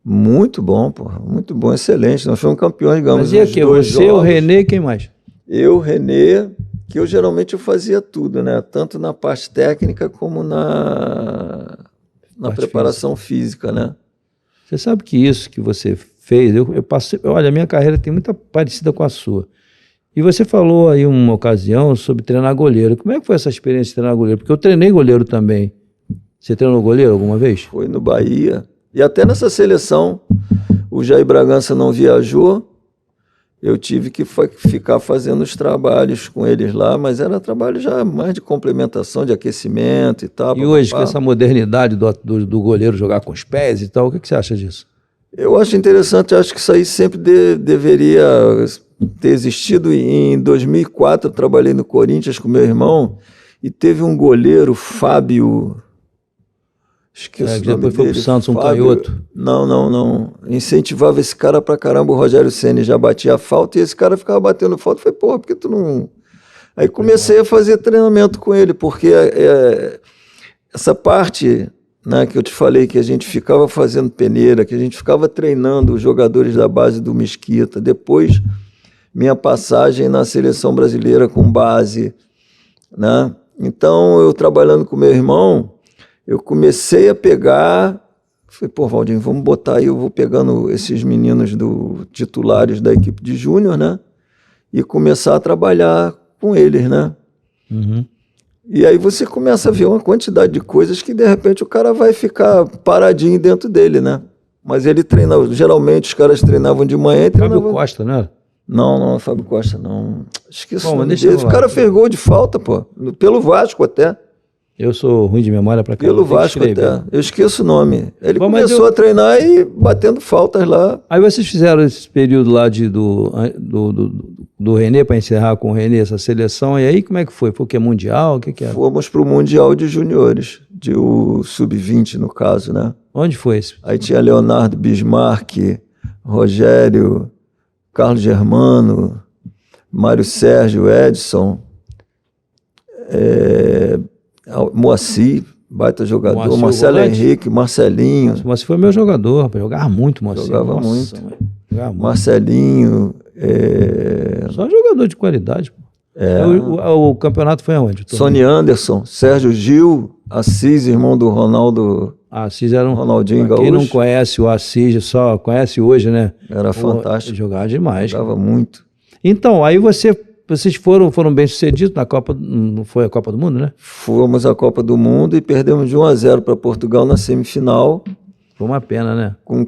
Muito bom, porra. Muito bom, excelente. Nós fomos campeões, digamos. Mas e aqui, você, o René e quem mais? Eu, René, que eu geralmente fazia tudo, né? Tanto na parte técnica como na preparação física, né? Você sabe que isso que você fez, eu passei, olha, a minha carreira tem muita parecida com a sua. E você falou aí uma ocasião sobre treinar goleiro. Como é que foi essa experiência de treinar goleiro? Porque eu treinei goleiro também. Você treinou goleiro alguma vez? Foi no Bahia. E até nessa seleção, o Jair Bragança não viajou. eu tive que ficar fazendo os trabalhos com eles lá, mas era trabalho já mais de complementação, de aquecimento e tal. E hoje, com essa modernidade do goleiro jogar com os pés e tal, o que você acha disso? Eu acho interessante, acho que isso aí sempre deveria ter existido. Em 2004, eu trabalhei no Corinthians com meu irmão e teve um goleiro, Fábio... Esqueci o nome depois foi dele. pro Santos, um Fábio, canhoto. Não. Incentivava esse cara pra caramba. O Rogério Ceni já batia a falta e esse cara ficava batendo falta. Eu falei, porra, por que tu não... Aí comecei a fazer treinamento com ele, porque essa parte, né, que eu te falei, que a gente ficava fazendo peneira, que a gente ficava treinando os jogadores da base do Mesquita. Depois, minha passagem na seleção brasileira com base, né? Então, eu trabalhando com meu irmão, eu comecei a pegar, falei, pô, Valdinho, vamos botar aí, eu vou pegando esses meninos titulares da equipe de júnior, né? E começar a trabalhar com eles, né? Uhum. E aí você começa a ver uma quantidade de coisas que, de repente, o cara vai ficar paradinho dentro dele, né? Mas ele treinava, geralmente os caras treinavam de manhã e treinavam... Fábio Costa, né? Não, Fábio Costa, não. Esqueci o Bom, nome deixa eu dele. O falar. cara fez gol de falta, pô. Pelo Vasco até. Eu sou ruim de memória pra caramba. Pelo Vasco até. Eu esqueço o nome. Ele Bom, começou a treinar e batendo faltas lá. Aí vocês fizeram esse período lá do René, para encerrar com o René, essa seleção, e aí como é que foi? Foi o que? Mundial? O que era? Fomos para o Mundial de Juniores, o Sub-20 no caso, né? Onde foi esse? Aí tinha Leonardo Bismarck, Rogério, Carlos Germano, Mário Sérgio, Edson, Moacir, baita jogador, Moacir, Marcelo volante? Henrique, Marcelinho. Você foi meu jogador, rapaz. Jogava muito, Moacir. Jogava Nossa, muito. mano. Jogava muito. Marcelinho. Só jogador de qualidade. Pô. O campeonato foi aonde? Sony Anderson, Sérgio Gil, Assis, irmão do Ronaldo. Assis era Ronaldinho Quem Gaúcho. não conhece o Assis, só conhece hoje, né? Era fantástico. Jogava demais. Jogava muito. Então, aí vocês foram bem sucedidos na Copa, não foi a Copa do Mundo, né? Fomos à Copa do Mundo e perdemos de 1-0 para Portugal na semifinal, Foi uma pena, né? com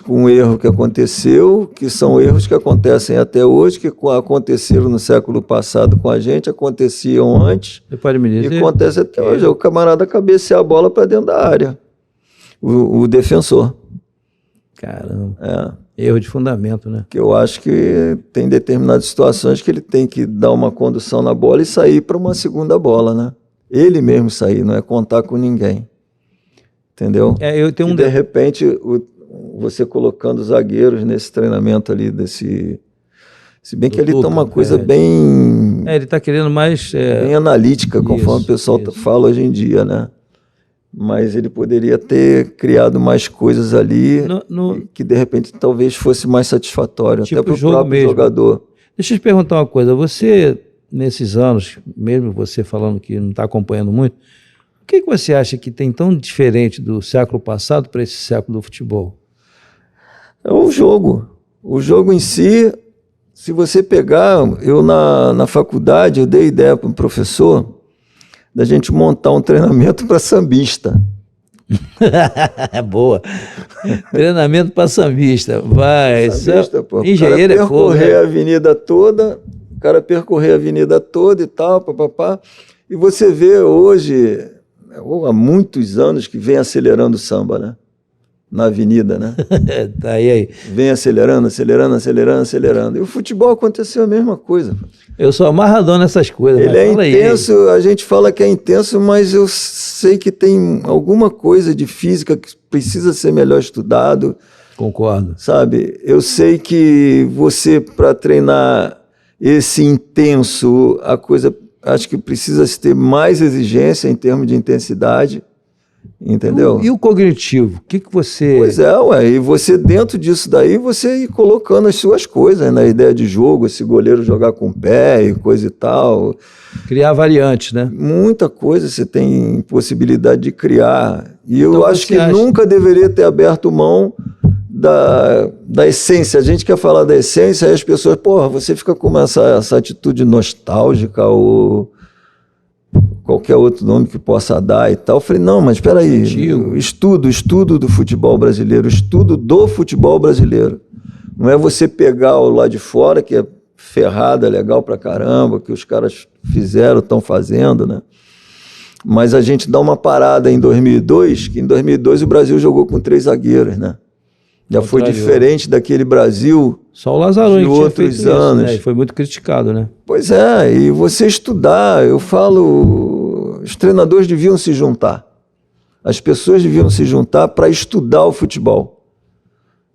um erro que aconteceu, que são erros que acontecem até hoje, que aconteceram no século passado com a gente, aconteciam antes Você pode me dizer? e acontece até hoje. O camarada cabeceia a bola para dentro da área, o defensor. Caramba. Erro de fundamento, né? Que eu acho que tem determinadas situações que ele tem que dar uma condução na bola e sair para uma segunda bola, né? Ele mesmo sair, não é contar com ninguém. Entendeu? Eu tenho de repente, você colocando os zagueiros nesse treinamento ali, se bem que ele tem uma coisa bem... ele está querendo mais... bem analítica, conforme o pessoal fala hoje em dia, né? Mas ele poderia ter criado mais coisas ali que, de repente, talvez fosse mais satisfatório, tipo até para o próprio mesmo. jogador. Deixa eu te perguntar uma coisa. Você, nesses anos, mesmo você falando que não está acompanhando muito, o que você acha que tem tão diferente do século passado para esse século do futebol? É o jogo. O jogo em si, se você pegar... Eu, na faculdade, eu dei ideia para um professor da gente montar um treinamento para sambista. Boa. Treinamento para sambista. Vai. Sambista, pô. Engenheiro é fogo. A avenida toda, o cara percorrer a avenida toda e tal, papapá. E você vê hoje, há muitos anos que vem acelerando o samba, né? Na avenida, né? Tá aí. Vem acelerando. E o futebol aconteceu a mesma coisa. Eu sou amarradão nessas coisas. Ele é intenso, a gente fala que é intenso, mas eu sei que tem alguma coisa de física que precisa ser melhor estudado. Concordo. Sabe? Eu sei que você, para treinar esse intenso, a coisa, acho que precisa ter mais exigência em termos de intensidade. Entendeu? E o cognitivo? O que você... Pois e você dentro disso daí, você ir colocando as suas coisas, na ideia de jogo, esse goleiro jogar com o pé e coisa e tal. Criar variantes, né? Muita coisa você tem possibilidade de criar. E eu Então, acho que nunca deveria ter aberto mão da essência. A gente quer falar da essência e as pessoas, porra, você fica com essa atitude nostálgica ou... qualquer outro nome que possa dar e tal. Eu falei, não, mas espera aí, estudo do futebol brasileiro, estudo do futebol brasileiro. Não é você pegar o lá de fora, que é ferrada, legal pra caramba, que os caras fizeram, estão fazendo, né? Mas a gente dá uma parada em 2002, que em 2002 o Brasil jogou com 3 zagueiros, né? Já foi diferente daquele Brasil só o Lazzaroni de que tinha outros feito anos. isso, né? E foi muito criticado, né? Pois é, e você estudar, eu falo, os treinadores deviam se juntar. As pessoas deviam se juntar para estudar o futebol.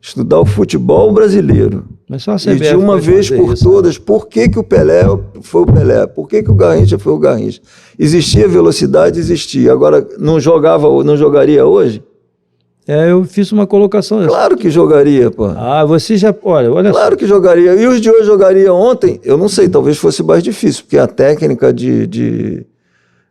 Estudar o futebol brasileiro. Mas só a E CBF de uma pode vez fazer por isso, todas, por que o Pelé foi o Pelé? Por que o Garrincha foi o Garrincha? Existia velocidade? Existia. Agora, não jogaria hoje? Eu fiz uma colocação dessa. Claro que jogaria, pô. Você já... Olha Claro que jogaria. E os de hoje jogariam ontem? Eu não sei, talvez fosse mais difícil, porque a técnica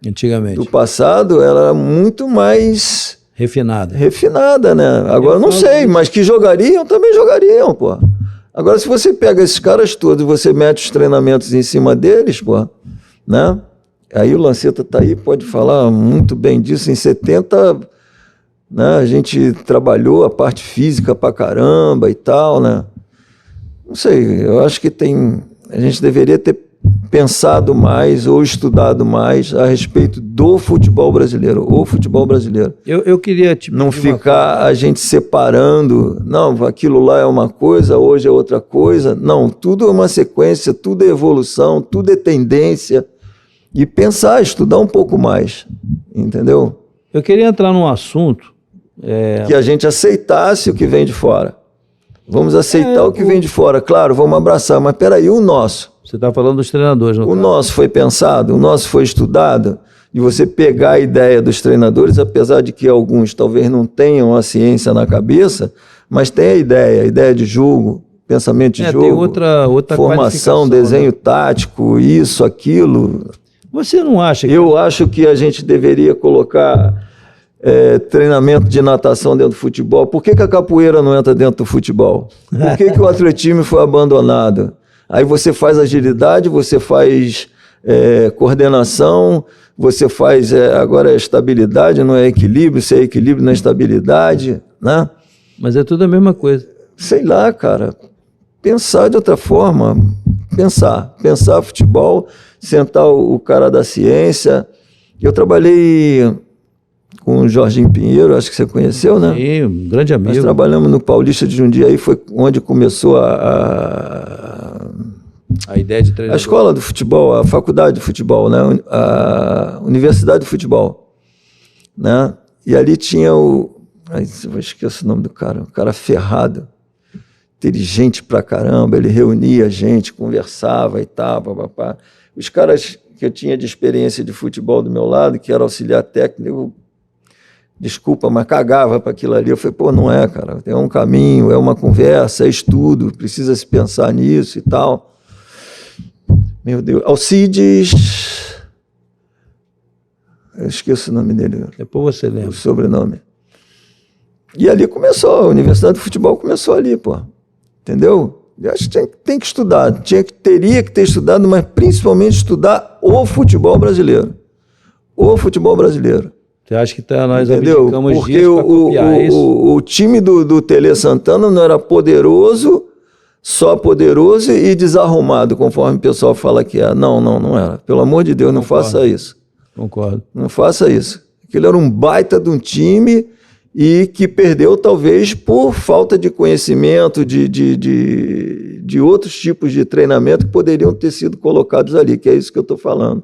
antigamente. do passado era muito mais refinada, né? Agora não sei, mas que jogariam, também jogariam, pô. Agora, se você pega esses caras todos e você mete os treinamentos em cima deles, pô, né? Aí o Lanceta tá aí, pode falar muito bem disso. Em 70, né, a gente trabalhou a parte física pra caramba e tal, né? Não sei, eu acho que a gente deveria ter pensado mais ou estudado mais a respeito do futebol brasileiro, o futebol brasileiro. Eu queria não ficar a gente separando, não, aquilo lá é uma coisa, hoje é outra coisa. Não, tudo é uma sequência, tudo é evolução, tudo é tendência. E pensar, estudar um pouco mais, entendeu? Eu queria entrar num assunto... que a gente aceitasse o que vem de fora. Vamos aceitar o que vem de fora, claro, vamos abraçar, mas peraí, o nosso? Você está falando dos treinadores, não? O nosso foi pensado, o nosso foi estudado, e você pegar a ideia dos treinadores, apesar de que alguns talvez não tenham a ciência na cabeça, mas tem a ideia de jogo, pensamento de jogo, tem outra formação, desenho, né? Tático, isso, aquilo. Você não acha que... Eu acho que a gente deveria colocar treinamento de natação dentro do futebol. Por que a capoeira não entra dentro do futebol? Por que o atletismo foi abandonado? Aí você faz agilidade, você faz coordenação, você faz agora estabilidade, não é equilíbrio, se é equilíbrio, não é estabilidade, né? Mas é tudo a mesma coisa. Sei lá, cara. Pensar de outra forma. Pensar futebol, sentar o cara da ciência. Eu trabalhei com o Jorginho Pinheiro, acho que você conheceu, né? Sim, um grande amigo. Nós trabalhamos no Paulista de Jundiaí, foi onde começou a ideia de treinador. A escola do futebol, a faculdade de futebol, né? A universidade de futebol, né? E ali tinha eu esqueço o nome do cara, um cara ferrado, inteligente pra caramba, ele reunia a gente, conversava e tal, papapá. Os caras que eu tinha de experiência de futebol do meu lado, que era auxiliar técnico, desculpa, mas cagava para aquilo ali. Eu falei, pô, não é, cara, é um caminho, é uma conversa, é estudo, precisa se pensar nisso e tal. Meu Deus, Alcides, eu esqueço o nome dele. Depois você lembra. O sobrenome. E ali começou, a Universidade de Futebol começou ali, pô. Entendeu? Eu acho que tem que estudar, teria que ter estudado, mas principalmente estudar o futebol brasileiro. O futebol brasileiro. Você acha que nós abdicamos porque dias para copiar isso? O time do Tele Santana não era poderoso, só poderoso e desarrumado, conforme o pessoal fala que é. Não era. Pelo amor de Deus, não faça isso. Concordo. Não faça isso. Aquilo era um baita de um time e que perdeu talvez por falta de conhecimento de outros tipos de treinamento que poderiam ter sido colocados ali, que é isso que eu estou falando.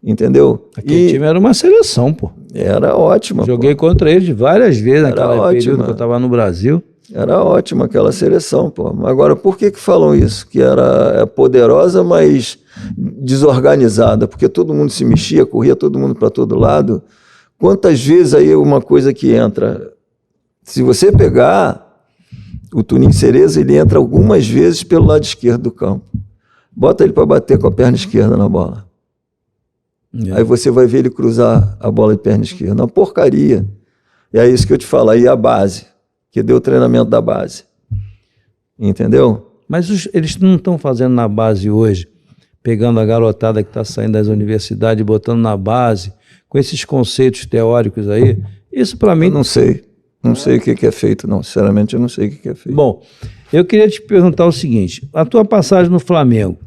Entendeu? Aquele time era uma seleção, pô. Era ótima. Joguei contra eles várias vezes naquele período que eu estava no Brasil. Era ótima aquela seleção, pô. Agora, por que falam isso? Que era poderosa, mas desorganizada, porque todo mundo se mexia, corria todo mundo para todo lado. Quantas vezes aí uma coisa que entra... Se você pegar o Tunin Cereza, ele entra algumas vezes pelo lado esquerdo do campo. Bota ele para bater com a perna esquerda na bola. Aí você vai ver ele cruzar a bola de perna esquerda. Uma porcaria. E é isso que eu te falo. Aí a base, que deu o treinamento da base. Entendeu? Mas eles não estão fazendo na base hoje, pegando a garotada que está saindo das universidades e botando na base, com esses conceitos teóricos aí. Isso para mim... Eu não sei. Não sei o que é feito, não. Sinceramente, eu não sei o que é feito. Bom, eu queria te perguntar o seguinte, a tua passagem no Flamengo,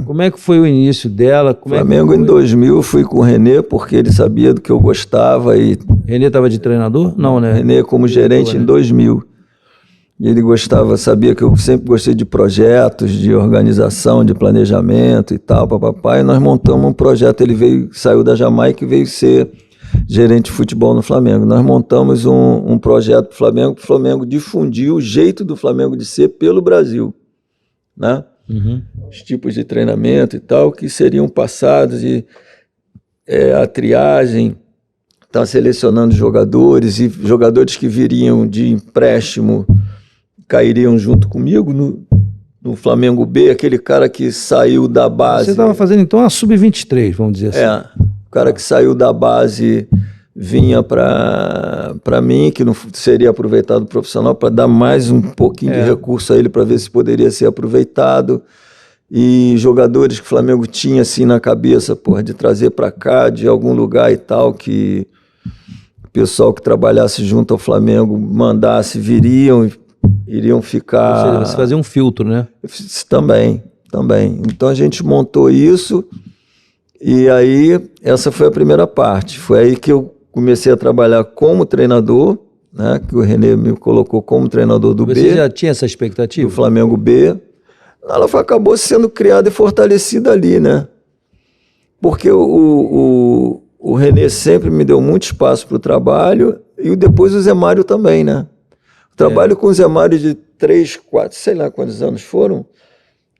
como é que foi o início dela? Flamengo em 2000 eu fui com o René, porque ele sabia do que eu gostava. E René estava de treinador? Não, né? René como gerente em 2000. E ele sabia que eu sempre gostei de projetos, de organização, de planejamento e tal, papapá. E nós montamos um projeto, saiu da Jamaica e veio ser gerente de futebol no Flamengo. Nós montamos um projeto para o Flamengo difundir o jeito do Flamengo de ser pelo Brasil, né? Os tipos de treinamento e tal, que seriam passados, e a triagem, tá selecionando jogadores, e jogadores que viriam de empréstimo cairiam junto comigo no Flamengo B, aquele cara que saiu da base. Você estava fazendo então a sub-23, vamos dizer assim. O cara que saiu da base vinha para mim, que não seria aproveitado profissional, para dar mais um pouquinho de recurso a ele, para ver se poderia ser aproveitado. E jogadores que o Flamengo tinha assim na cabeça, de trazer para cá, de algum lugar e tal, que o pessoal que trabalhasse junto ao Flamengo mandasse, iriam ficar... Ou seja, você fazia um filtro, né? Também. Então a gente montou isso, e aí essa foi a primeira parte. Foi aí que eu comecei a trabalhar como treinador, né? Que o René me colocou como treinador do B. Você já tinha essa expectativa? Do Flamengo B. Ela acabou sendo criada e fortalecida ali, né? Porque o René sempre me deu muito espaço para o trabalho, e depois o Zé Mário também, né? Trabalho com o Zé Mário de 3, 4, sei lá quantos anos foram.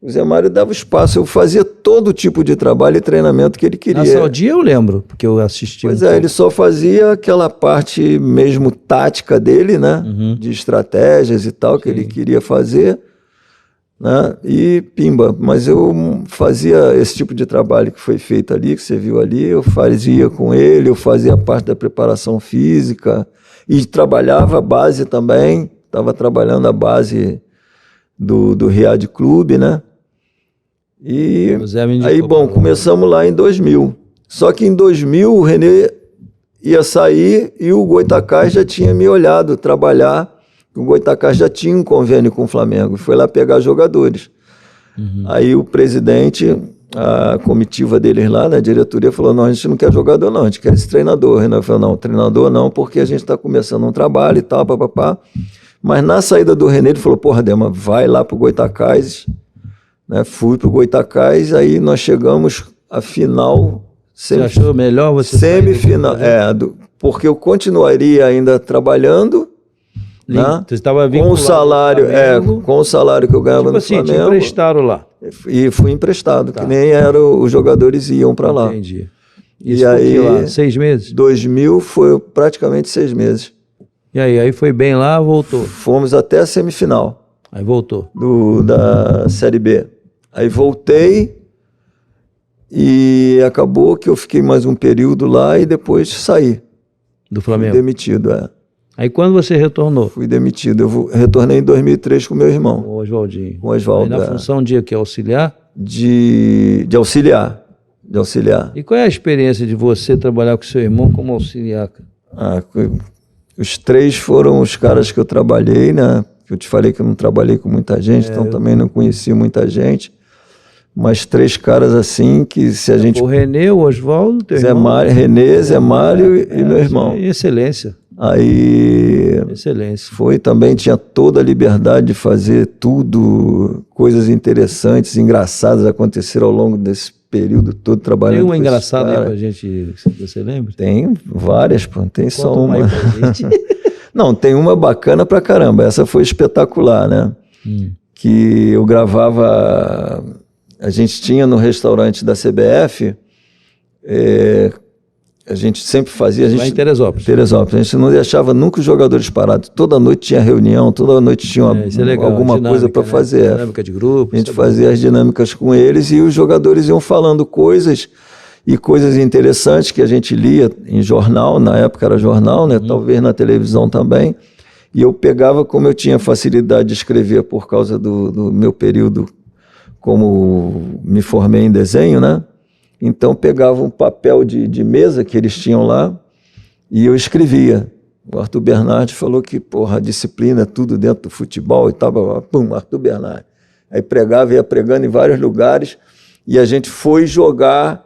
O Zé Mário dava espaço, eu fazia todo tipo de trabalho e treinamento que ele queria. Na Saudi eu lembro, porque eu assisti. Pois ele só fazia aquela parte mesmo tática dele, né? De estratégias e tal, que ele queria fazer, né? E pimba. Mas eu fazia esse tipo de trabalho que foi feito ali, que você viu ali, eu fazia com ele, eu fazia a parte da preparação física e trabalhava a base também, estava trabalhando a base do Riad Clube, né? E aí, começamos lá em 2000. Só que em 2000 o René ia sair e o Goitacás já tinha me olhado trabalhar. O Goitacás já tinha um convênio com o Flamengo, foi lá pegar jogadores. Aí o presidente, a comitiva deles lá, na diretoria, falou: não, a gente não quer jogador não, a gente quer esse treinador. O René falou: não, treinador não, porque a gente está começando um trabalho e tal, papapá. Mas na saída do René, ele falou: porra, Dema, vai lá pro Goitacás. Né? Fui pro Goitacás, aí nós chegamos à final. Você achou melhor você semifinal? Porque eu continuaria ainda trabalhando, né? Você estava com o salário, com o salário que eu ganhava no Flamengo. Te emprestaram lá. E fui emprestado, que nem os jogadores iam para lá. Entendi. E aí, lá, 6 meses? 2000 foi praticamente 6 meses. E aí foi bem lá, voltou? Fomos até a semifinal. Aí voltou? Da Série B. Aí voltei e acabou que eu fiquei mais um período lá e depois saí. Do Flamengo? Fui demitido, Aí quando você retornou? Fui demitido. Eu retornei em 2003 com meu irmão. Com o Oswaldinho. Com o Oswaldo. Aí na função de que? Auxiliar? De auxiliar. De auxiliar. E qual é a experiência de você trabalhar com seu irmão como auxiliar? Os 3 foram os caras que eu trabalhei, né? Eu te falei que eu não trabalhei com muita gente, então também não conheci muita gente. Mas 3 caras assim que se a gente... O René, o Oswaldo, teu Zé irmão. Mário, René, Zé Mário e meu irmão. Excelência. Aí... Excelência. Também tinha toda a liberdade de fazer tudo, coisas interessantes, engraçadas aconteceram ao longo desse período todo trabalhando. Tem uma engraçada aí pra gente, você lembra? Tem várias, pô. Tem só Conta uma. aí pra gente. Não, tem uma bacana pra caramba. Essa foi espetacular, né? Que eu gravava... A gente tinha no restaurante da CBF... a gente sempre fazia... Lá em Teresópolis. Teresópolis. A gente não deixava nunca os jogadores parados. Toda noite tinha reunião, toda noite tinha alguma coisa para fazer. Dinâmica de grupo. A gente fazia as dinâmicas com eles e os jogadores iam falando coisas interessantes que a gente lia em jornal, na época era jornal, né? Talvez na televisão também. E eu pegava, como eu tinha facilidade de escrever por causa do meu período, como me formei em desenho, né? Então pegava um papel de mesa que eles tinham lá e eu escrevia. O Arthur Bernardes falou que, porra, a disciplina é tudo dentro do futebol e tal, pum, Arthur Bernardes. Aí pregava, ia pregando em vários lugares, e a gente foi jogar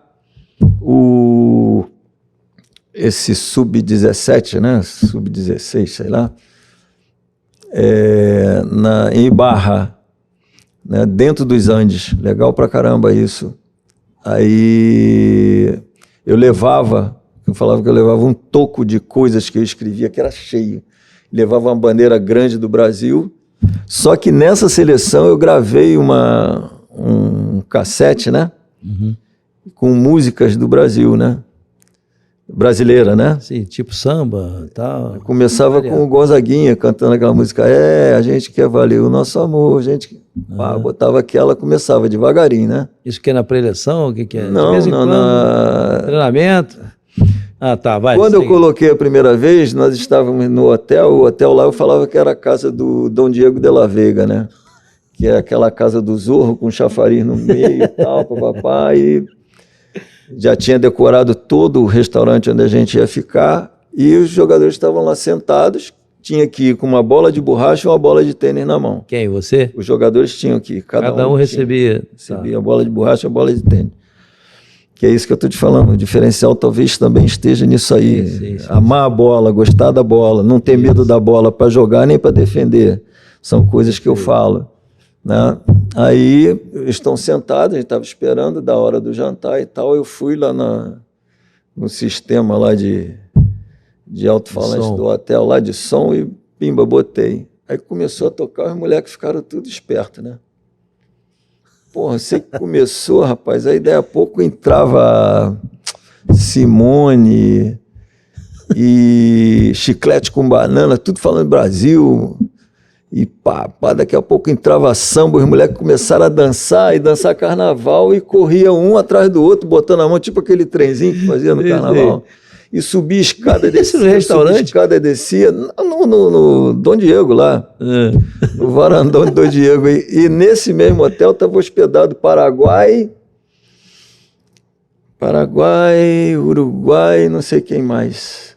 esse sub-17, né? Sub-16, sei lá, em Ibarra, né? Dentro dos Andes. Legal pra caramba isso. Aí eu falava que eu levava um toco de coisas que eu escrevia, que era cheio. Levava uma bandeira grande do Brasil. Só que nessa seleção eu gravei um cassete, né? Uhum. Com músicas do Brasil, né? Brasileira, né? Sim, tipo samba e tal. Começava com o Gonzaguinha cantando aquela música. A gente quer valer o nosso amor, a gente... Pá, botava aquela, começava devagarinho, né? Isso que é na pré-eleição? O que é? Não, de vez em quando, treinamento? Ah, tá, vai. Quando segue. eu coloquei a primeira vez, nós estávamos no hotel, o hotel lá eu falava que era a casa do Dom Diego de la Vega, né? Que é aquela casa do Zorro, com chafariz no meio e tal, papapá, e já tinha decorado todo o restaurante onde a gente ia ficar, e os jogadores estavam lá sentados, tinha que ir com uma bola de borracha e uma bola de tênis na mão. Quem, você? Os jogadores tinham que ir, cada um recebia a bola de borracha e a bola de tênis. Que é isso que eu estou te falando, o diferencial talvez também esteja nisso aí. Sim. Amar a bola, gostar da bola, não ter medo da bola para jogar nem para defender. São coisas que eu falo. Né? Aí estão sentados, a gente estava esperando da hora do jantar e tal, eu fui lá no sistema lá de alto-falante do hotel, lá de som, e pimba, botei. Aí começou a tocar, os moleques ficaram tudo espertos, né? Porra, você que começou, rapaz, aí daí a pouco entrava Simone e Chiclete com Banana, tudo falando Brasil, e pá, daqui a pouco entrava samba, os moleques começaram a dançar, e dançar carnaval, e corria um atrás do outro, botando a mão, tipo aquele trenzinho que fazia no carnaval. E subia escada, descia. No restaurante? Subia escada, descia, no Dom Diego lá, no varandão de Dom Diego. E nesse mesmo hotel estava hospedado Paraguai, Uruguai, não sei quem mais.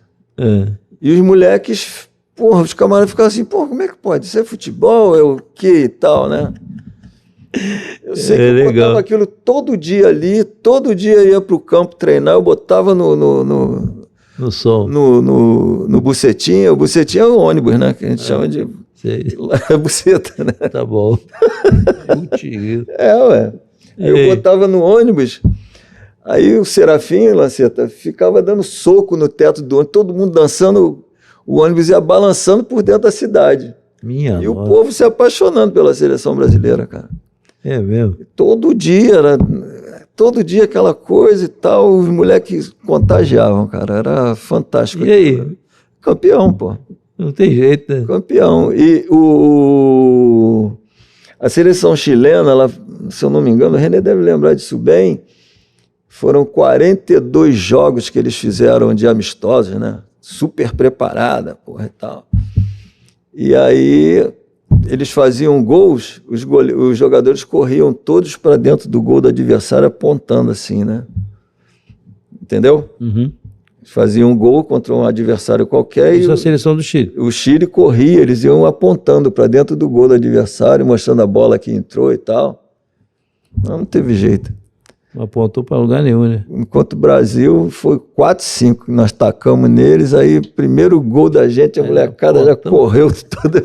E os moleques, porra, os camaradas ficavam assim, porra, como é que pode? Isso é futebol, é o quê e tal, né? Eu sei que eu botava aquilo todo dia ali, todo dia ia para o campo treinar, eu botava no som. No bucetinha. O bucetinha é o ônibus, né? Que a gente chama de buceta, né? Tá bom. Ué. Eu botava no ônibus, aí o Serafim, Lanceta, ficava dando soco no teto do ônibus, todo mundo dançando, o ônibus ia balançando por dentro da cidade. E o povo se apaixonando pela seleção brasileira, cara. É mesmo? Todo dia aquela coisa e tal, os moleques contagiavam, cara, era fantástico. E aí? Campeão, pô. Não tem jeito, né? Campeão. E a seleção chilena, ela, se eu não me engano, o René deve lembrar disso bem, foram 42 jogos que eles fizeram de amistosos, né? Super preparada, porra, e tal. E aí eles faziam gols, os jogadores corriam todos para dentro do gol do adversário apontando assim, né? Entendeu? Uhum. Faziam um gol contra um adversário qualquer. Isso é a seleção do Chile. O Chile corria, eles iam apontando para dentro do gol do adversário, mostrando a bola que entrou e tal. Não teve jeito. Não apontou para lugar nenhum, né? Enquanto o Brasil foi 4-5, nós tacamos neles, aí primeiro gol da gente, a molecada já correu toda.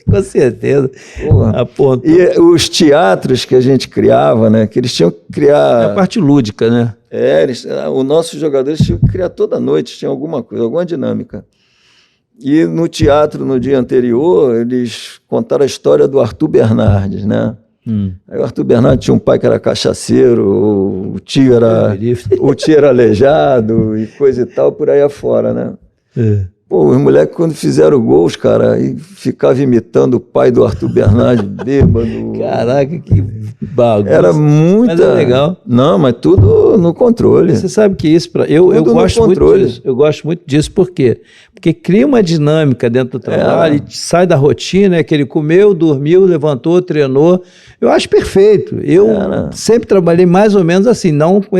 Com certeza. Apontou. E os teatros que a gente criava, né? Que eles tinham que criar... É a parte lúdica, né? Os nossos jogadores tinham que criar toda noite, tinha alguma coisa, alguma dinâmica. E no teatro, no dia anterior, eles contaram a história do Arthur Bernardes, né? Aí o Arthur Bernardes tinha um pai que era cachaceiro, o tio era aleijado e coisa e tal, por aí afora, né? Pô, os moleques quando fizeram gols, cara, aí ficava imitando o pai do Arthur Bernardes, bêbado. Caraca, que bagunça. Era muito. Mas é legal. Não, mas tudo no controle. Você sabe que isso, eu gosto muito disso. Eu gosto muito disso, por quê? Porque cria uma dinâmica dentro do trabalho, sai da rotina, que ele comeu, dormiu, levantou, treinou. Eu acho perfeito. Eu sempre trabalhei mais ou menos assim, não com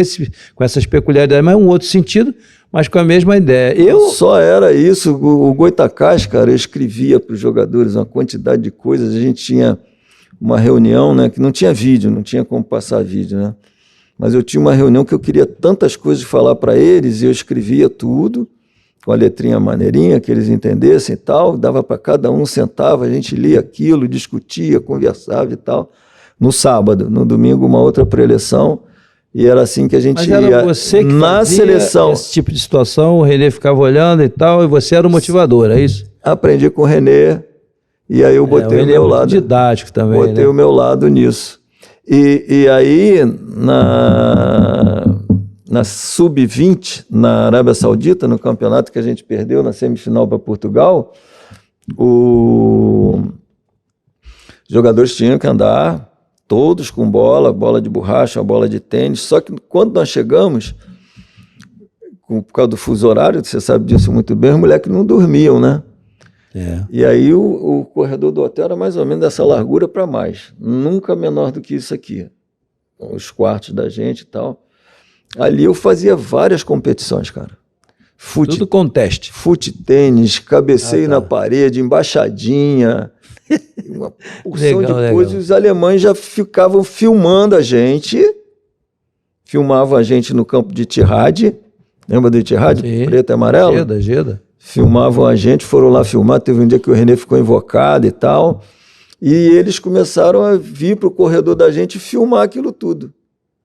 essas peculiaridades, mas um outro sentido, mas com a mesma ideia. Só era isso. O Goitacás, cara, eu escrevia para os jogadores uma quantidade de coisas. A gente tinha uma reunião, né, que não tinha vídeo, não tinha como passar vídeo, né? Mas eu tinha uma reunião que eu queria tantas coisas falar para eles e eu escrevia tudo com a letrinha maneirinha, que eles entendessem e tal. Dava para cada um, sentava, a gente lia aquilo, discutia, conversava e tal. No sábado, no domingo, uma outra preleção. E era assim que a gente ia. Mas era você que na fazia seleção. esse tipo de situação, o Renê ficava olhando e tal, e você era o motivador, é isso? Aprendi com o Renê, e aí eu botei o meu lado. Didático também, botei o meu lado nisso. E aí, na Sub-20, na Arábia Saudita, no campeonato que a gente perdeu na semifinal para Portugal, os jogadores tinham que andar todos com bola de borracha, bola de tênis. Só que quando nós chegamos, por causa do fuso horário, você sabe disso muito bem, os moleques não dormiam, né? E aí o corredor do hotel era mais ou menos dessa largura para mais. Nunca menor do que isso aqui. Os quartos da gente e tal. Ali eu fazia várias competições, cara. Tudo com teste. Fute-tênis, cabeceio na parede, embaixadinha, uma porção de coisas. Os alemães já ficavam filmando a gente, filmavam a gente no campo de Itihad. Lembra do Itihad? Preto e amarelo? Geda. Filmavam a gente, foram lá filmar. Teve um dia que o Renê ficou invocado e tal. E eles começaram a vir para o corredor da gente e filmar aquilo tudo.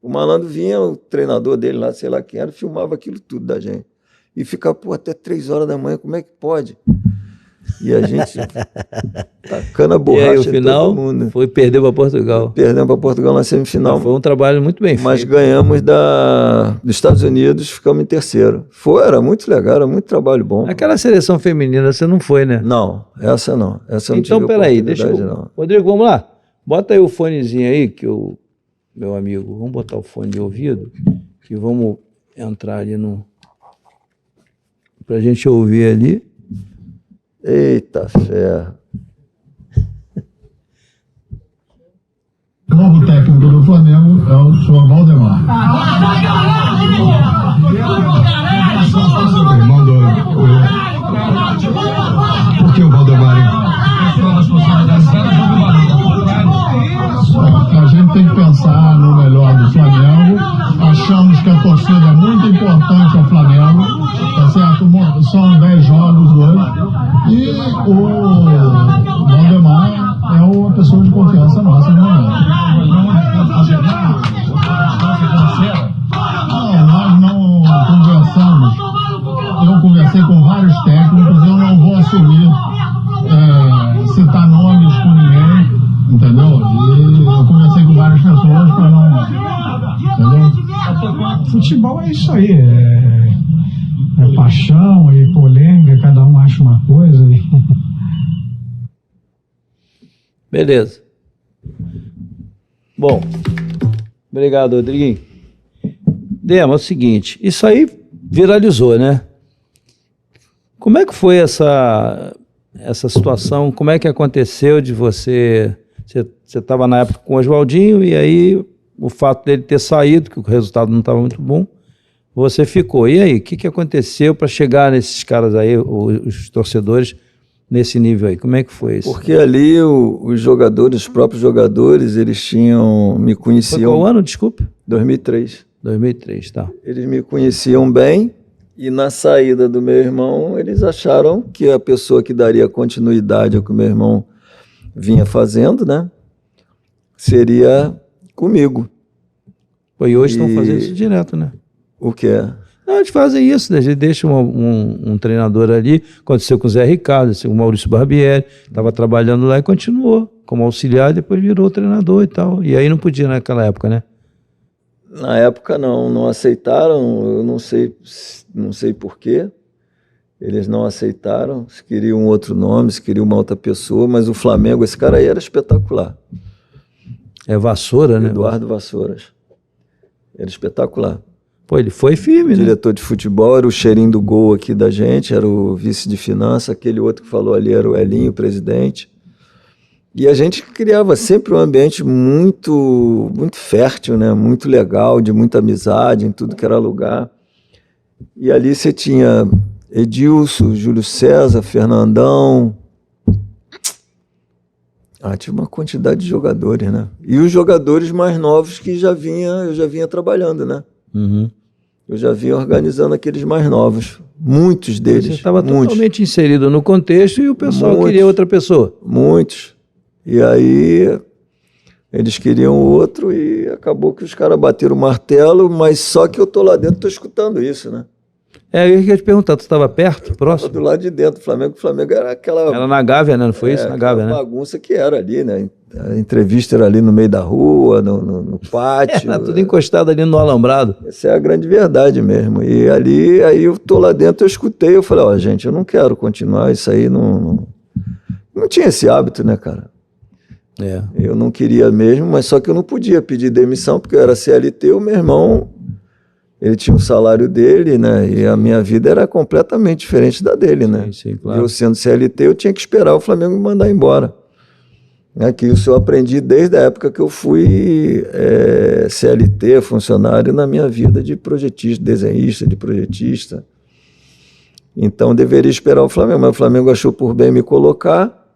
O malandro vinha, o treinador dele lá, sei lá quem era, filmava aquilo tudo da gente. E ficava, até 3 horas da manhã, como é que pode? E a gente tacando a borracha. E aí, o final perdeu para Portugal. Perdemos para Portugal na semifinal. Mas foi um trabalho muito bem feito. Mas ganhamos dos Estados Unidos, ficamos em terceiro. Era muito legal, era muito trabalho bom. Aquela seleção feminina você não foi, né? Não, essa não. Essa não então, peraí, deixa eu... Não. Rodrigo, vamos lá. Bota aí o fonezinho aí, meu amigo, vamos botar o fone de ouvido, que vamos entrar ali pra gente ouvir ali. Eita ferro. O novo técnico do Flamengo é o senhor Valdemar. Por que o Valdemar? A gente tem que pensar no melhor do Flamengo. Achamos que a torcida é muito importante ao Flamengo, tá certo? São 10 jogos hoje. E o Valdemar é uma pessoa de confiança nossa no momento. Nós não conversamos. Eu conversei com vários técnicos, eu não vou assumir, citar nomes com ninguém, entendeu? E eu conversei com várias pessoas para não... Entendeu? Futebol é isso aí, é paixão e polêmica, cada um acha uma coisa. Beleza. Bom, obrigado, Rodriguinho. Dema, é o seguinte, isso aí viralizou, né? Como é que foi essa situação? Como é que aconteceu de você estava na época com o Oswaldinho e aí o fato dele ter saído, que o resultado não estava muito bom, você ficou. E aí, o que aconteceu para chegar nesses caras aí, os torcedores, nesse nível aí? Como é que foi isso? Porque ali os jogadores, os próprios jogadores, eles me conheciam... Foi qual ano, desculpa? 2003. 2003, tá. Eles me conheciam bem e na saída do meu irmão, eles acharam que a pessoa que daria continuidade ao que o meu irmão vinha fazendo, né, seria comigo. E hoje estão fazendo isso direto, né? O quê? Não, eles fazem isso, né? Eles deixam um treinador ali, aconteceu com o Zé Ricardo, com o Maurício Barbieri, estava trabalhando lá e continuou como auxiliar, depois virou treinador e tal. E aí não podia naquela época, né? Na época não aceitaram, eu não sei por quê. Eles não aceitaram, se queriam um outro nome, se queriam uma outra pessoa, mas o Flamengo, esse cara aí era espetacular. É Vassoura, né? Eduardo Vassouras. Era espetacular. Pô, ele foi firme, né? Diretor de futebol, era o cheirinho do gol aqui da gente, era o vice de finanças, aquele outro que falou ali era o Elinho, o presidente. E a gente criava sempre um ambiente muito, muito fértil, né? Muito legal, de muita amizade em tudo que era lugar. E ali você tinha Edilson, Júlio César, Fernandão. Tinha uma quantidade de jogadores, né? E os jogadores mais novos que eu já vinha trabalhando, né? Uhum. Eu já vinha organizando aqueles mais novos. Muitos deles. Você estava totalmente inserido no contexto e o pessoal queria outra pessoa. Muitos. E aí eles queriam outro e acabou que os caras bateram o martelo, mas só que eu tô lá dentro, tô escutando isso, né? Eu ia te perguntar, tu estava perto, próximo? Do lado de dentro, o Flamengo era aquela... Era na Gávea, né? Não foi isso? Na Gávea, né? bagunça que era ali, né? A entrevista era ali no meio da rua, no pátio. Era tudo encostado ali no alambrado. Essa é a grande verdade mesmo. E ali, aí eu tô lá dentro, eu escutei, eu falei, gente, eu não quero continuar, isso aí não tinha esse hábito, né, cara? Eu não queria mesmo, mas só que eu não podia pedir demissão, porque eu era CLT, o meu irmão, ele tinha o salário dele, né? E a minha vida era completamente diferente da dele, né? Sim, claro. Eu sendo CLT, eu tinha que esperar o Flamengo me mandar embora. Que isso eu aprendi desde a época que eu fui CLT, funcionário, na minha vida de projetista, desenhista, de projetista. Então, deveria esperar o Flamengo, mas o Flamengo achou por bem me colocar,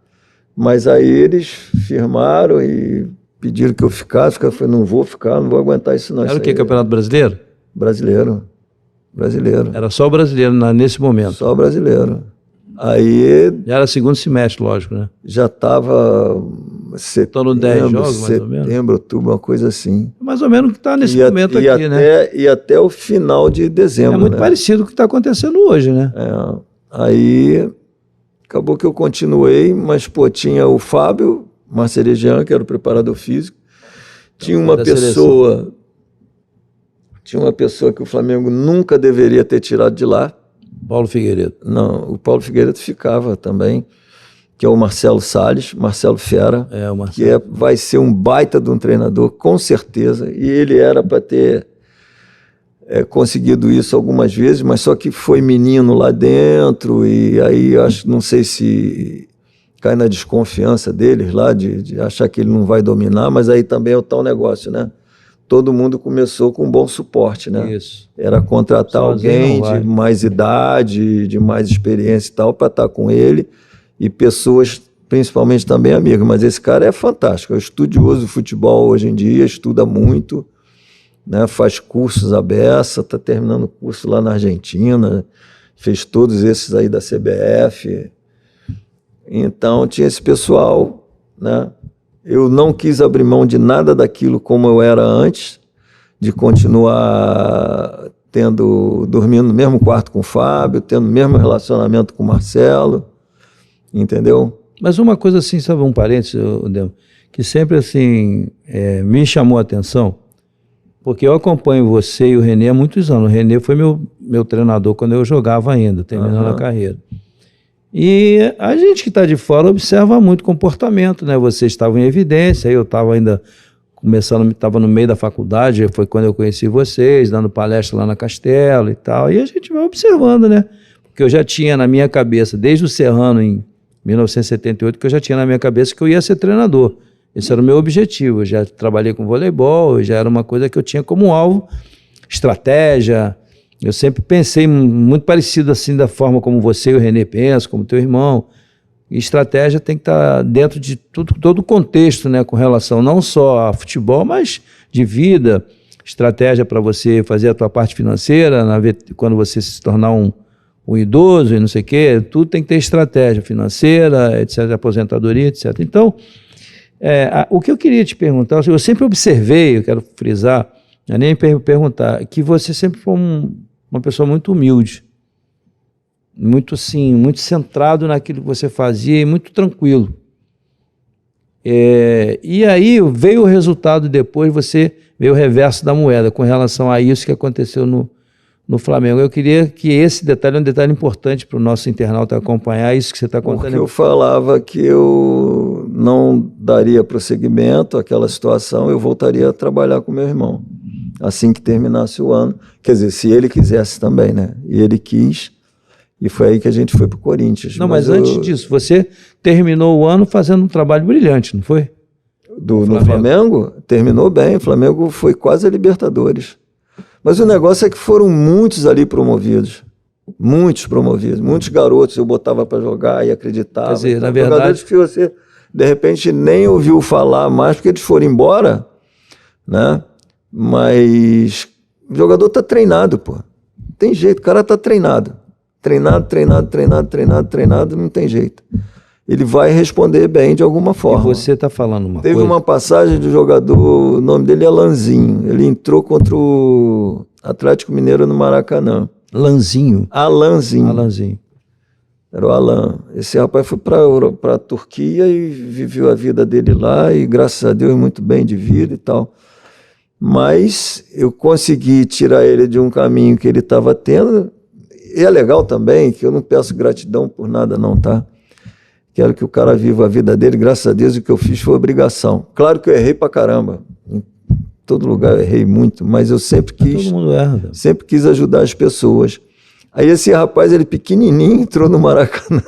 mas aí eles firmaram e pediram que eu ficasse, eu falei, não vou ficar, não vou aguentar isso não. Era o quê, Campeonato Brasileiro? Brasileiro. Era só o brasileiro nesse momento? Só o brasileiro. Aí... Já era segundo semestre, lógico, né? Já estava... Setembro, 10 jogos, mais ou menos? Setembro, outubro, uma coisa assim. Mais ou menos o que está nesse momento aqui, né? E até o final de dezembro. É muito parecido com o que está acontecendo hoje, né? Aí acabou que eu continuei, mas tinha o Fábio Marcerejan, que era o preparador físico. Tinha uma pessoa que o Flamengo nunca deveria ter tirado de lá. Paulo Figueiredo. Não, o Paulo Figueiredo ficava também, que é o Marcelo Salles, Marcelo Fera, o Marcelo. que vai ser um baita de um treinador, com certeza, e ele era para ter conseguido isso algumas vezes, mas só que foi menino lá dentro, e aí não sei se cai na desconfiança deles lá, de achar que ele não vai dominar, mas aí também é o tal negócio, né? Todo mundo começou com um bom suporte, né? Isso. Era contratar alguém de mais idade, de mais experiência e tal, para estar com ele, e pessoas, principalmente também amigas. Mas esse cara é fantástico, é estudioso do futebol hoje em dia, estuda muito, né? Faz cursos à beça, está terminando o curso lá na Argentina, fez todos esses aí da CBF. Então tinha esse pessoal, né? Eu não quis abrir mão de nada daquilo como eu era antes, de continuar dormindo no mesmo quarto com o Fábio, tendo o mesmo relacionamento com o Marcelo, entendeu? Mas uma coisa assim, sabe, um parênteses, que sempre assim me chamou a atenção, porque eu acompanho você e o Renê há muitos anos. O Renê foi meu treinador quando eu jogava ainda, terminando a carreira. E a gente que está de fora observa muito comportamento, né? Vocês estavam em evidência, eu estava ainda estava no meio da faculdade, foi quando eu conheci vocês, dando palestra lá na Castelo e tal, e a gente vai observando, né? Porque eu já tinha na minha cabeça, desde o Serrano, em 1978, que eu já tinha na minha cabeça que eu ia ser treinador. Esse era o meu objetivo. Eu já trabalhei com voleibol, já era uma coisa que eu tinha como alvo, estratégia. Eu sempre pensei muito parecido assim da forma como você e o Renê pensam, como teu irmão. E estratégia tem que estar dentro de todo o contexto, né, com relação não só a futebol, mas de vida, estratégia para você fazer a tua parte financeira, quando você se tornar um idoso e não sei o quê, tudo tem que ter estratégia financeira, etc., aposentadoria, etc. Então, o que eu queria te perguntar, eu sempre observei, eu quero frisar, eu nem perguntar, que você sempre foi uma pessoa muito humilde, muito assim, muito centrado naquilo que você fazia e muito tranquilo. E aí veio o resultado depois, você veio o reverso da moeda com relação a isso que aconteceu no Flamengo. Eu queria que esse detalhe é um detalhe importante para o nosso internauta acompanhar isso que você está contando. Porque eu falava que eu não daria prosseguimento àquela situação, eu voltaria a trabalhar com meu irmão, assim que terminasse o ano. Quer dizer, se ele quisesse também, né? E ele quis, e foi aí que a gente foi para o Corinthians. Não, mas antes disso, você terminou o ano fazendo um trabalho brilhante, não foi? No Flamengo? Terminou bem, o Flamengo foi quase a Libertadores. Mas o negócio é que foram muitos ali promovidos. Muitos promovidos. Muitos garotos eu botava para jogar e acreditava. Quer dizer, então, na verdade... jogadores que você, de repente, nem ouviu falar mais, porque eles foram embora, né? Mas o jogador tá treinado, pô. Tem jeito, o cara tá treinado. Treinado, não tem jeito. Ele vai responder bem de alguma forma. E você tá falando uma Teve coisa... uma passagem de jogador, o nome dele é Lanzinho. Ele entrou contra o Atlético Mineiro no Maracanã. Lanzinho. Alanzinho. Era o Alan. Esse rapaz foi para a Turquia e viveu a vida dele lá e, graças a Deus, muito bem de vida e tal. Mas eu consegui tirar ele de um caminho que ele estava tendo. E é legal também, que eu não peço gratidão por nada não, tá? Quero que o cara viva a vida dele, graças a Deus o que eu fiz foi obrigação. Claro que eu errei pra caramba, em todo lugar eu errei muito, mas eu sempre quis, todo mundo erra, sempre quis ajudar as pessoas. Aí esse rapaz, ele pequenininho, entrou no Maracanã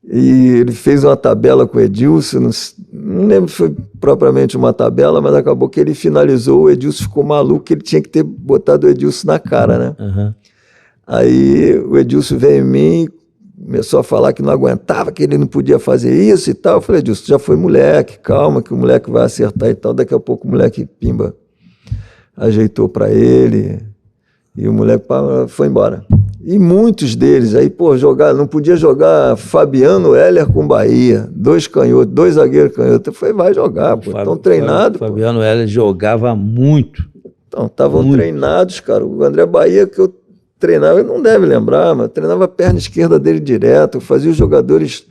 e ele fez uma tabela com o Edilson, não lembro se foi propriamente uma tabela, mas acabou que ele finalizou, o Edilson ficou maluco, ele tinha que ter botado o Edilson na cara, né? Uhum. Aí o Edilson veio em mim, começou a falar que não aguentava, que ele não podia fazer isso e tal. Eu falei, Edilson, já foi moleque, calma que o moleque vai acertar e tal. Daqui a pouco o moleque, pimba, ajeitou para ele e o moleque foi embora. E muitos deles, aí, pô, não podia jogar Fabiano Heller com Bahia, 2 canhotos, 2 zagueiros canhotos. Eu falei, vai jogar, pô, estão treinados. Fabiano Heller jogava muito. Então, estavam treinados, cara. O André Bahia, que eu treinava, ele não deve lembrar, mas eu treinava a perna esquerda dele direto, eu fazia os jogadores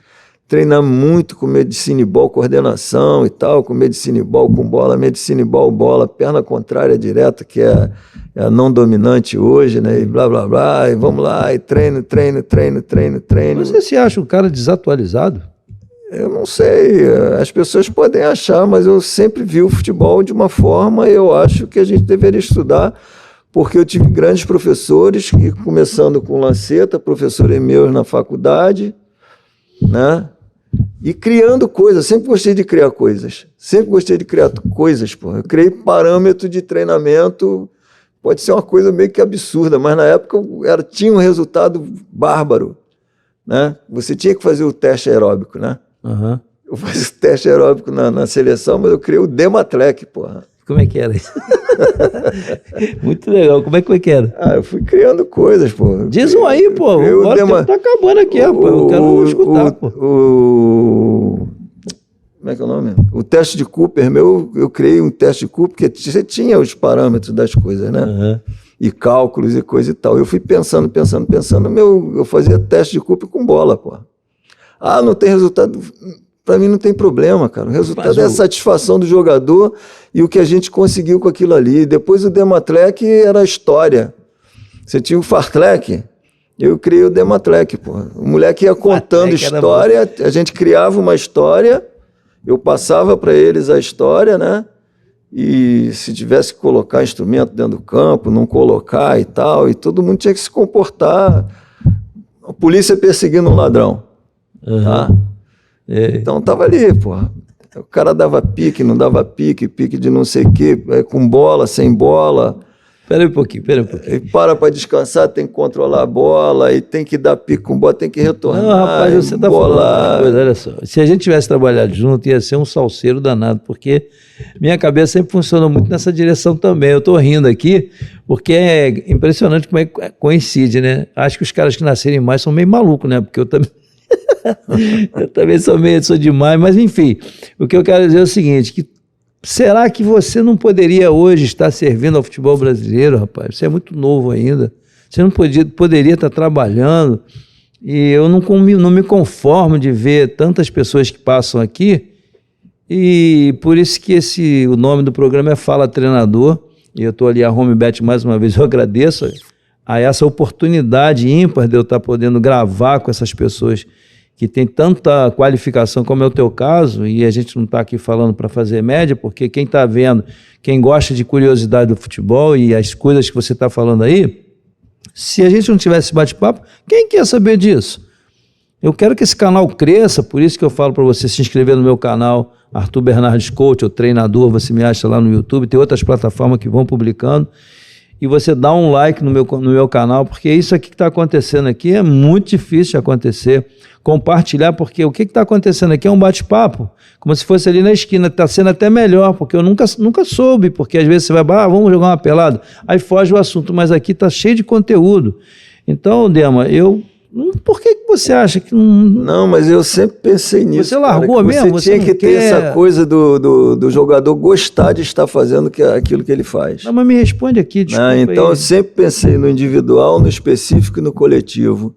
treinar muito com medicina e ball, coordenação e tal, com medicina e ball, com bola, medicina e ball, bola, perna contrária direta, que é a não dominante hoje, né, e blá, blá, blá, e vamos lá, e treino. Você se acha um cara desatualizado? Eu não sei, as pessoas podem achar, mas eu sempre vi o futebol de uma forma, eu acho que a gente deveria estudar, porque eu tive grandes professores, começando com Lanceta, professores meus na faculdade, né? E criando coisas, sempre gostei de criar coisas, pô. Eu criei parâmetro de treinamento, pode ser uma coisa meio que absurda, mas na época tinha um resultado bárbaro, né? Você tinha que fazer o teste aeróbico, né? Uhum. Eu fazia o teste aeróbico na seleção, mas eu criei o Dematlec, porra. Como é que era isso? Muito legal. Como é que era? Eu fui criando coisas, pô. Diz um aí, pô. O tempo tá acabando aqui, pô. Eu quero escutar, pô. Como é que é o nome? O teste de Cooper meu, eu criei um teste de Cooper, porque você tinha os parâmetros das coisas, né? Uhum. E cálculos e coisa e tal. Eu fui pensando, eu fazia teste de Cooper com bola, pô. Não tem resultado... Para mim não tem problema, cara. O resultado é a satisfação do jogador e o que a gente conseguiu com aquilo ali. Depois o Dematlec era a história. Você tinha o Fartlek, eu criei o Dematlec, pô. O moleque ia contando história, a gente criava uma história, eu passava para eles a história, né? E se tivesse que colocar instrumento dentro do campo, não colocar e tal, e todo mundo tinha que se comportar. A polícia perseguindo um ladrão, tá? Então tava ali, porra. O cara dava pique, não dava pique de não sei o quê, com bola, sem bola. Pera aí um pouquinho. E para descansar, tem que controlar a bola, e tem que dar pique com bola, tem que retornar. Não, rapaz, você tá falando uma coisa, olha só. Se a gente tivesse trabalhado junto, ia ser um salseiro danado, porque minha cabeça sempre funcionou muito nessa direção também. Eu tô rindo aqui, porque é impressionante como é que coincide, né? Acho que os caras que nascerem mais são meio malucos, né? Porque eu também... eu também sou demais, mas enfim, o que eu quero dizer é o seguinte, que será que você não poderia hoje estar servindo ao futebol brasileiro, rapaz? Você é muito novo ainda, você não poderia estar trabalhando, e eu não me conformo de ver tantas pessoas que passam aqui, e por isso que o nome do programa é Fala Treinador, e eu estou ali a HomeBet mais uma vez, eu agradeço a essa oportunidade ímpar de eu estar podendo gravar com essas pessoas que tem tanta qualificação como é o teu caso, e a gente não está aqui falando para fazer média, porque quem está vendo, quem gosta de curiosidade do futebol e as coisas que você está falando aí, se a gente não tivesse bate-papo, quem quer saber disso? Eu quero que esse canal cresça, por isso que eu falo para você se inscrever no meu canal, Arthur Bernardes Coach, ou treinador, você me acha lá no YouTube, tem outras plataformas que vão publicando, e você dá um like no meu canal, porque isso aqui que está acontecendo aqui é muito difícil de acontecer. Compartilhar, porque o que está acontecendo aqui é um bate-papo, como se fosse ali na esquina, está sendo até melhor, porque eu nunca soube, porque às vezes você vai, vamos jogar uma pelada, aí foge o assunto, mas aqui está cheio de conteúdo. Então, Dema, por que você acha que não... Não, mas eu sempre pensei nisso. Você largou cara, mesmo? Você tinha que ter essa coisa do jogador gostar de estar fazendo aquilo que ele faz. Não, mas me responde aqui, desculpa. Então, aí. eu sempre pensei no individual, no específico e no coletivo.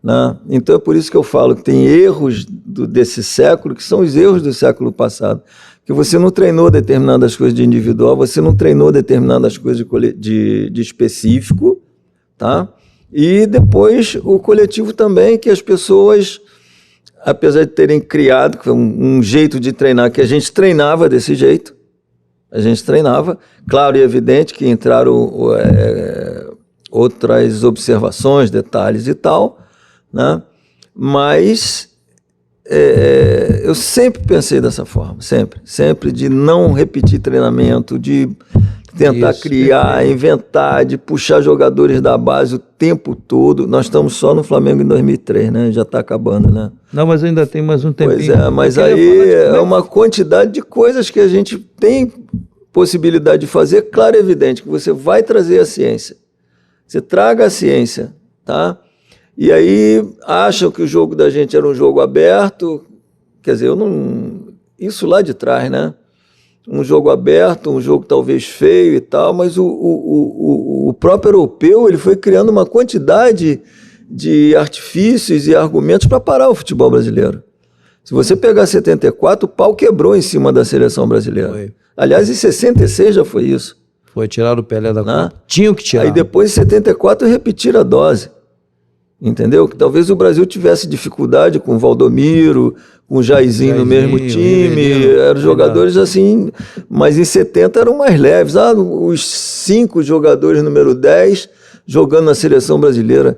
Né? Então, é por isso que eu falo que tem erros desse século, que são os erros do século passado. Que você não treinou determinadas coisas de individual, você não treinou determinadas coisas de específico, tá? E depois o coletivo também, que as pessoas, apesar de terem criado um jeito de treinar, que a gente treinava desse jeito, a gente treinava, claro e evidente que entraram outras observações, detalhes e tal, né? Mas eu sempre pensei dessa forma, sempre de não repetir treinamento, de tentar criar, inventar, de puxar jogadores da base o tempo todo. Nós estamos só no Flamengo em 2003, né? Já está acabando, né? Não, mas ainda tem mais um tempinho. Pois é, mas aí é uma quantidade de coisas que a gente tem possibilidade de fazer, claro e evidente, que você vai trazer a ciência. Você traga a ciência, tá? E aí acham que o jogo da gente era um jogo aberto, quer dizer, isso lá de trás, né? Um jogo aberto, um jogo talvez feio e tal, mas o próprio europeu ele foi criando uma quantidade de artifícios e argumentos para parar o futebol brasileiro. Se você pegar 74, o pau quebrou em cima da seleção brasileira. Foi. Aliás, em 66 já foi isso. Foi tirar o Pelé da Copa. Tinham que tirar. Aí depois, em 74, repetiram a dose. Entendeu? Que talvez o Brasil tivesse dificuldade com o Valdomiro, com o Jairzinho no mesmo time, eram jogadores assim, mas em 70 eram mais leves. Os 5 jogadores número 10 jogando na seleção brasileira.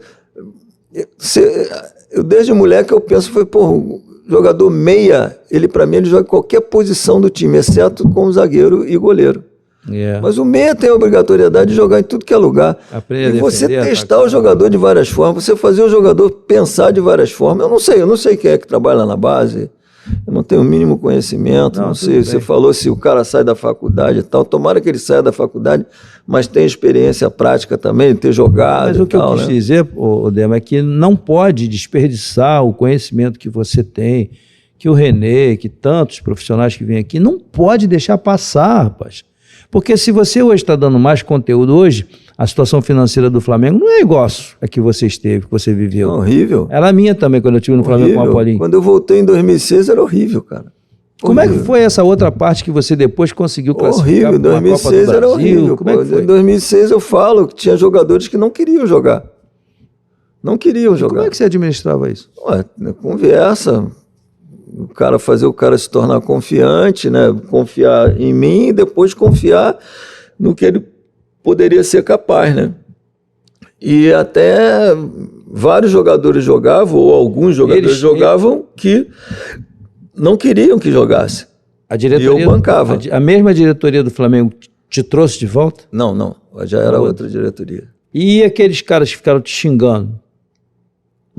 Eu desde moleque eu penso, jogador meia, para mim ele joga em qualquer posição do time, exceto como zagueiro e goleiro. Yeah. Mas o meia tem a obrigatoriedade de jogar em tudo que é lugar. E você testar o jogador de várias formas, você fazer o jogador pensar de várias formas. Eu não sei quem é que trabalha lá na base, eu não tenho o mínimo conhecimento, não sei. Você falou se o cara sai da faculdade e tal, tomara que ele saia da faculdade, mas tem experiência prática também, ter jogado. Mas o que eu quis dizer, Dema, é que não pode desperdiçar o conhecimento que você tem, que o René, que tantos profissionais que vêm aqui, não pode deixar passar, rapaz. Porque se você hoje está dando mais conteúdo hoje, a situação financeira do Flamengo não é igual a que você esteve, que você viveu. Horrível. Era a minha também, quando eu estive no Flamengo com a Paulinho. Quando eu voltei em 2006 era horrível, cara. Como é que foi essa outra parte que você depois conseguiu classificar? Horrível, 2006 era horrível. Como é que foi? Em 2006 eu falo que tinha jogadores que não queriam jogar. Não queriam jogar. Como é que você administrava isso? Conversa. O cara fazer o cara se tornar confiante, né? Confiar em mim e depois confiar no que ele poderia ser capaz, né? E até vários jogadores jogavam, ou alguns jogadores jogavam que não queriam que jogasse. A diretoria, e eu bancava. A mesma diretoria do Flamengo te trouxe de volta? Não. Já era outra diretoria. E aqueles caras que ficaram te xingando?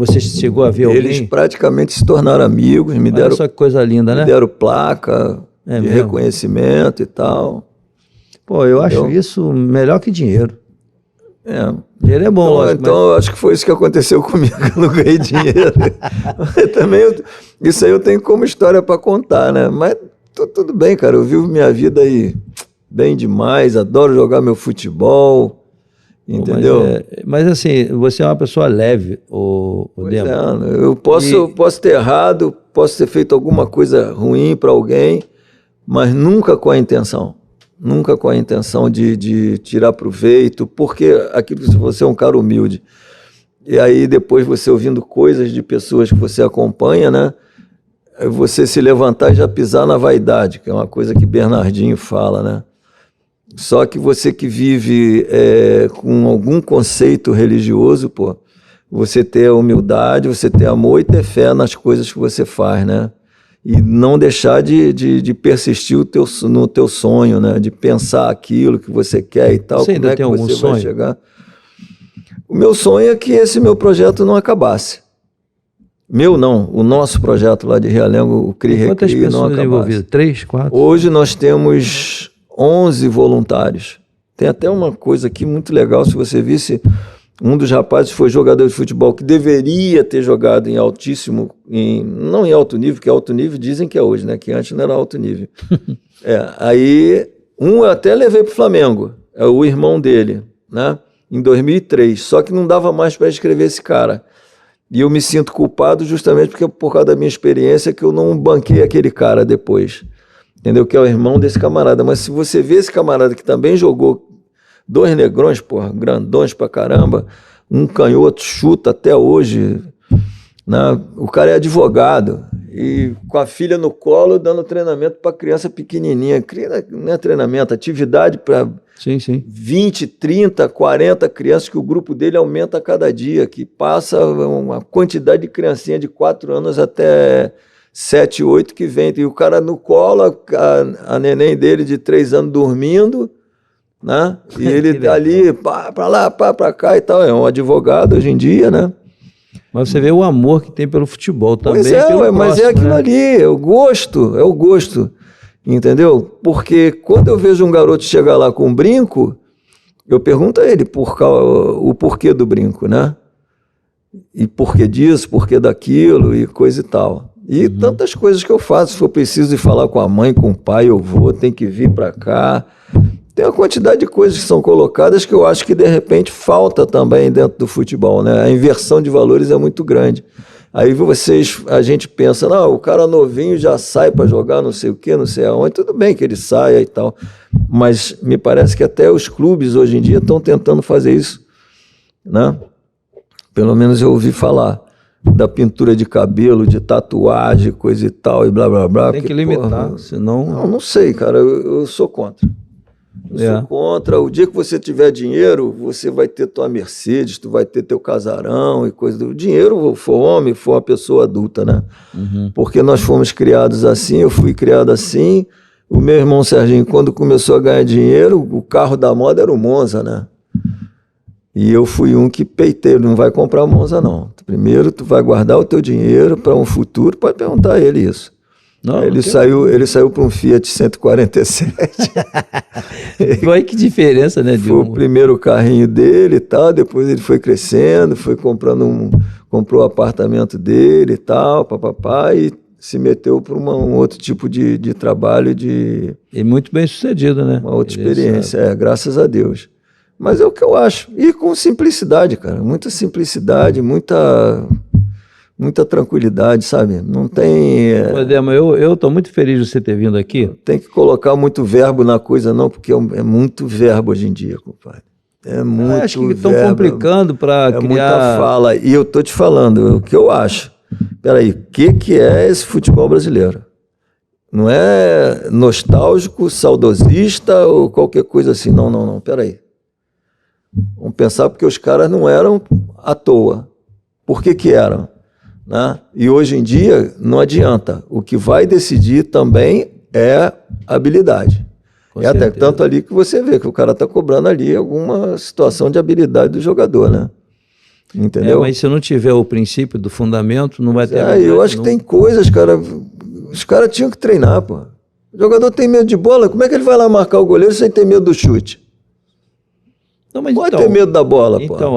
Você chegou a ver alguém? Eles praticamente se tornaram amigos, me deram... Olha só que coisa linda, né? Me deram placa de reconhecimento e tal. Pô, eu acho isso melhor que dinheiro. Dinheiro é bom, então, lógico. Então, eu acho que foi isso que aconteceu comigo, eu não ganhei dinheiro. Também, isso aí eu tenho como história para contar, né? Mas tudo bem, cara, eu vivo minha vida aí bem demais, adoro jogar meu futebol... Entendeu? Mas assim, você é uma pessoa leve, o Dema. Eu posso ter errado, posso ter feito alguma coisa ruim para alguém, mas nunca com a intenção. Nunca com a intenção de tirar proveito, porque aquilo que você é um cara humilde. E aí depois você ouvindo coisas de pessoas que você acompanha, né? Você se levantar e já pisar na vaidade, que é uma coisa que Bernardinho fala, né? Só que você que vive com algum conceito religioso, você ter a humildade, você ter amor e ter fé nas coisas que você faz, né? E não deixar de persistir no teu sonho, né? De pensar aquilo que você quer e tal. Você ainda tem algum sonho? Vai chegar. O meu sonho é que esse meu projeto não acabasse. Meu não, o nosso projeto lá de Realengo, o CRI Recri, quantas pessoas não acabasse. envolvidas? 3, 4? Hoje nós temos 11 voluntários. Tem até uma coisa aqui muito legal, se você visse, um dos rapazes foi jogador de futebol que deveria ter jogado em altíssimo, não em alto nível, que alto nível dizem que é hoje, né? Que antes não era alto nível. Aí um eu até levei para o Flamengo, é o irmão dele, né? Em 2003, só que não dava mais para escrever esse cara. E eu me sinto culpado justamente porque por causa da minha experiência que eu não banquei aquele cara depois. Entendeu? Que é o irmão desse camarada. Mas se você vê esse camarada que também jogou 2 negrões, porra, grandões pra caramba, um canhoto, chuta até hoje, né? O cara é advogado e com a filha no colo dando treinamento para criança pequenininha. Não é treinamento, atividade para 20, 30, 40 crianças, que o grupo dele aumenta a cada dia, que passa uma quantidade de criancinha de 4 anos até 7, 8 que vem. E o cara no colo, a neném dele de 3 anos dormindo, né? E ele ali, para lá, para cá e tal. É um advogado hoje em dia, né? Mas você vê o amor que tem pelo futebol também. Pois é, mas é aquilo ali, é o gosto. Entendeu? Porque quando eu vejo um garoto chegar lá com um brinco, eu pergunto a ele o porquê do brinco, né? E porquê disso, porquê daquilo e coisa e tal. E tantas coisas que eu faço. Se for preciso ir falar com a mãe, com o pai, eu vou, tem que vir para cá. Tem uma quantidade de coisas que são colocadas que eu acho que de repente falta também dentro do futebol, né? A inversão de valores é muito grande. Aí a gente pensa, não, o cara novinho já sai para jogar não sei o quê, não sei aonde, tudo bem que ele saia e tal, mas me parece que até os clubes hoje em dia estão tentando fazer isso, né? Pelo menos eu ouvi falar da pintura de cabelo, de tatuagem, coisa e tal, e blá, blá, blá. Tem que limitar, senão... Não sei, cara, eu sou contra. Eu sou contra. O dia que você tiver dinheiro, você vai ter tua Mercedes, tu vai ter teu casarão e coisa do... Dinheiro, for homem, for uma pessoa adulta, né? Porque nós fomos criados assim, eu fui criado assim. O meu irmão Serginho, quando começou a ganhar dinheiro, o carro da moda era o Monza, né? E eu fui um que peitei, não vai comprar o Monza, não. Primeiro, tu vai guardar o teu dinheiro para um futuro, pode perguntar a ele isso. Não, ele saiu para um Fiat 147. Olha que diferença, né? Foi o primeiro carrinho dele e tal, depois ele foi crescendo, foi comprou o apartamento dele e tal, papapá, e se meteu para um outro tipo de trabalho E muito bem sucedido, né? Uma outra experiência, graças a Deus. Mas é o que eu acho. E com simplicidade, cara. Muita simplicidade, muita tranquilidade, sabe? Não tem... Mas eu estou muito feliz de você ter vindo aqui. Tem que colocar muito verbo na coisa, não, porque é muito verbo hoje em dia, compadre. É muito verbo. Acho que estão complicando para criar... muita fala. E eu estou te falando o que eu acho. Peraí, o que é esse futebol brasileiro? Não é nostálgico, saudosista ou qualquer coisa assim. Não. Peraí. Vamos pensar porque os caras não eram à toa. Por que eram? Né? E hoje em dia não adianta. O que vai decidir também é habilidade. Até tanto ali que você vê que o cara está cobrando ali alguma situação de habilidade do jogador, né? Entendeu? Mas se não tiver o princípio do fundamento, não vai ter... eu acho que tem coisas, cara... Os caras tinham que treinar, pô. O jogador tem medo de bola, como é que ele vai lá marcar o goleiro sem ter medo do chute? Não, mas pode ter medo da bola, pô. Então,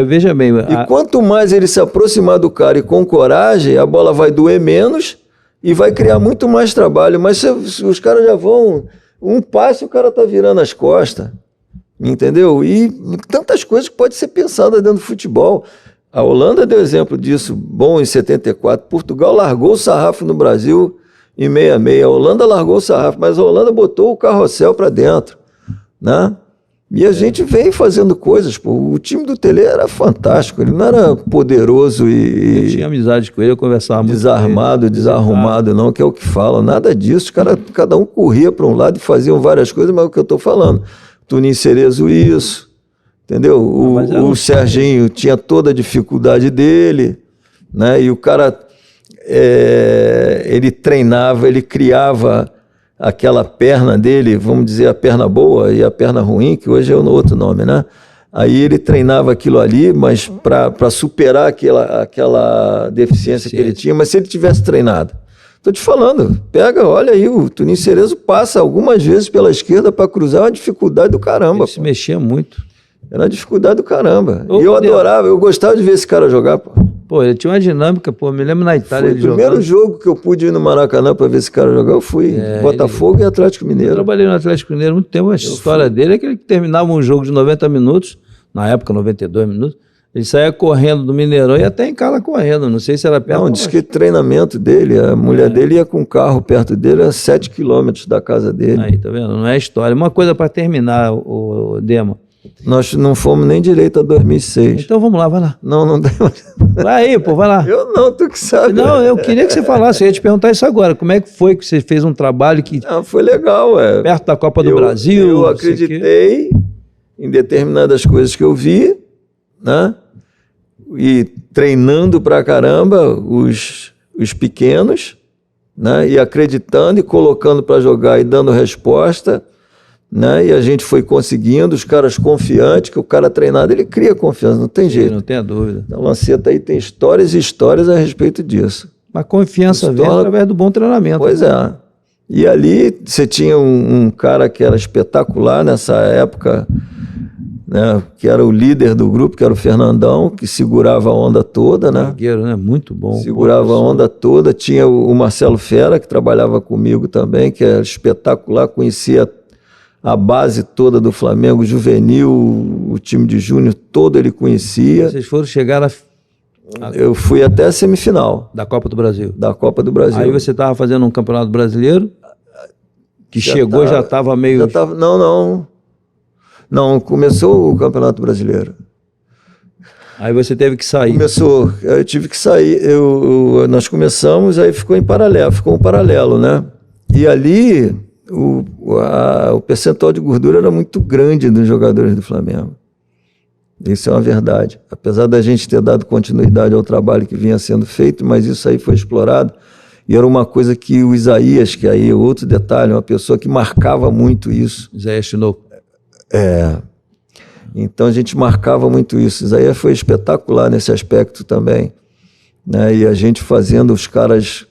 veja bem... E quanto mais ele se aproximar do cara e com coragem, a bola vai doer menos e vai criar muito mais trabalho. Mas se os caras já vão... Um passe, o cara tá virando as costas. Entendeu? E tantas coisas que podem ser pensadas dentro do futebol. A Holanda deu exemplo disso bom em 74. Portugal largou o sarrafo no Brasil em 66. A Holanda largou o sarrafo, mas a Holanda botou o carrossel para dentro, né? E a gente vem fazendo coisas, pô. O time do Tele era fantástico, ele não era poderoso Eu tinha amizade com ele, eu conversava muito desarmado, desarrumado, não, que é o que fala. Nada disso, cada um corria para um lado e faziam várias coisas, mas é o que eu estou falando. Tuninho Cerezo isso, entendeu? O Serginho tinha toda a dificuldade dele, né? E o cara ele treinava, ele criava aquela perna dele, vamos dizer, a perna boa e a perna ruim, que hoje é outro nome, né? Aí ele treinava aquilo ali, mas para superar aquela deficiência que ele tinha, mas se ele tivesse treinado. Estou te falando, olha aí, o Toninho Cerezo passa algumas vezes pela esquerda para cruzar, uma dificuldade do caramba. Ele se mexia muito. Era uma dificuldade do caramba. E eu adorava, eu gostava de ver esse cara jogar, pô. Pô, ele tinha uma dinâmica, pô, me lembro na Itália ele jogando. O primeiro jogo que eu pude ir no Maracanã para ver esse cara jogar, eu fui Botafogo e Atlético Mineiro. Eu trabalhei no Atlético Mineiro há muito tempo, a história dele é que ele terminava um jogo de 90 minutos, na época 92 minutos, ele saía correndo do Mineirão e até em casa correndo, não sei se era perto. Não, diz que treinamento dele, a mulher dele ia com um carro perto dele, a 7 quilômetros da casa dele. Aí, tá vendo? Não é história. Uma coisa para terminar, o Dema. Nós não fomos nem direito a 2006. Então vamos lá, vai lá. Não deu. Vai aí, pô, vai lá. Eu não, tu que sabe. Não, eu queria que você falasse, eu ia te perguntar isso agora. Como é que foi que você fez um trabalho que... Foi legal, perto da Copa do Brasil. Eu acreditei em determinadas coisas que eu vi, né? E treinando pra caramba os pequenos, né? E acreditando e colocando para jogar e dando resposta, né? E a gente foi conseguindo, os caras confiantes, que o cara treinado, ele cria confiança, não tem jeito. Não tenha dúvida. Então, Lanceta aí tem histórias e histórias a respeito disso. A confiança vem através do bom treinamento. Pois é. E ali você tinha um cara que era espetacular nessa época, né, que era o líder do grupo, que era o Fernandão, que segurava a onda toda, né? Zagueiro, né? Muito bom. Segurava a onda toda. Tinha o Marcelo Fera, que trabalhava comigo também, que era espetacular, conhecia a base toda do Flamengo, juvenil, o time de júnior todo ele conhecia. Vocês foram chegar Eu fui até a semifinal. Da Copa do Brasil. Da Copa do Brasil. Aí você estava fazendo um campeonato brasileiro, que já estava meio... Já tava, não, começou o Campeonato Brasileiro. Aí você teve que sair. Começou, eu tive que sair, nós começamos, aí ficou um paralelo, né? E ali, o percentual de gordura era muito grande dos jogadores do Flamengo. Isso é uma verdade. Apesar da gente ter dado continuidade ao trabalho que vinha sendo feito, mas isso aí foi explorado. E era uma coisa que o Isaías, que aí é outro detalhe, uma pessoa que marcava muito isso. Isaías Tinoco. Então a gente marcava muito isso. Isaías foi espetacular nesse aspecto também, né? E a gente fazendo os caras,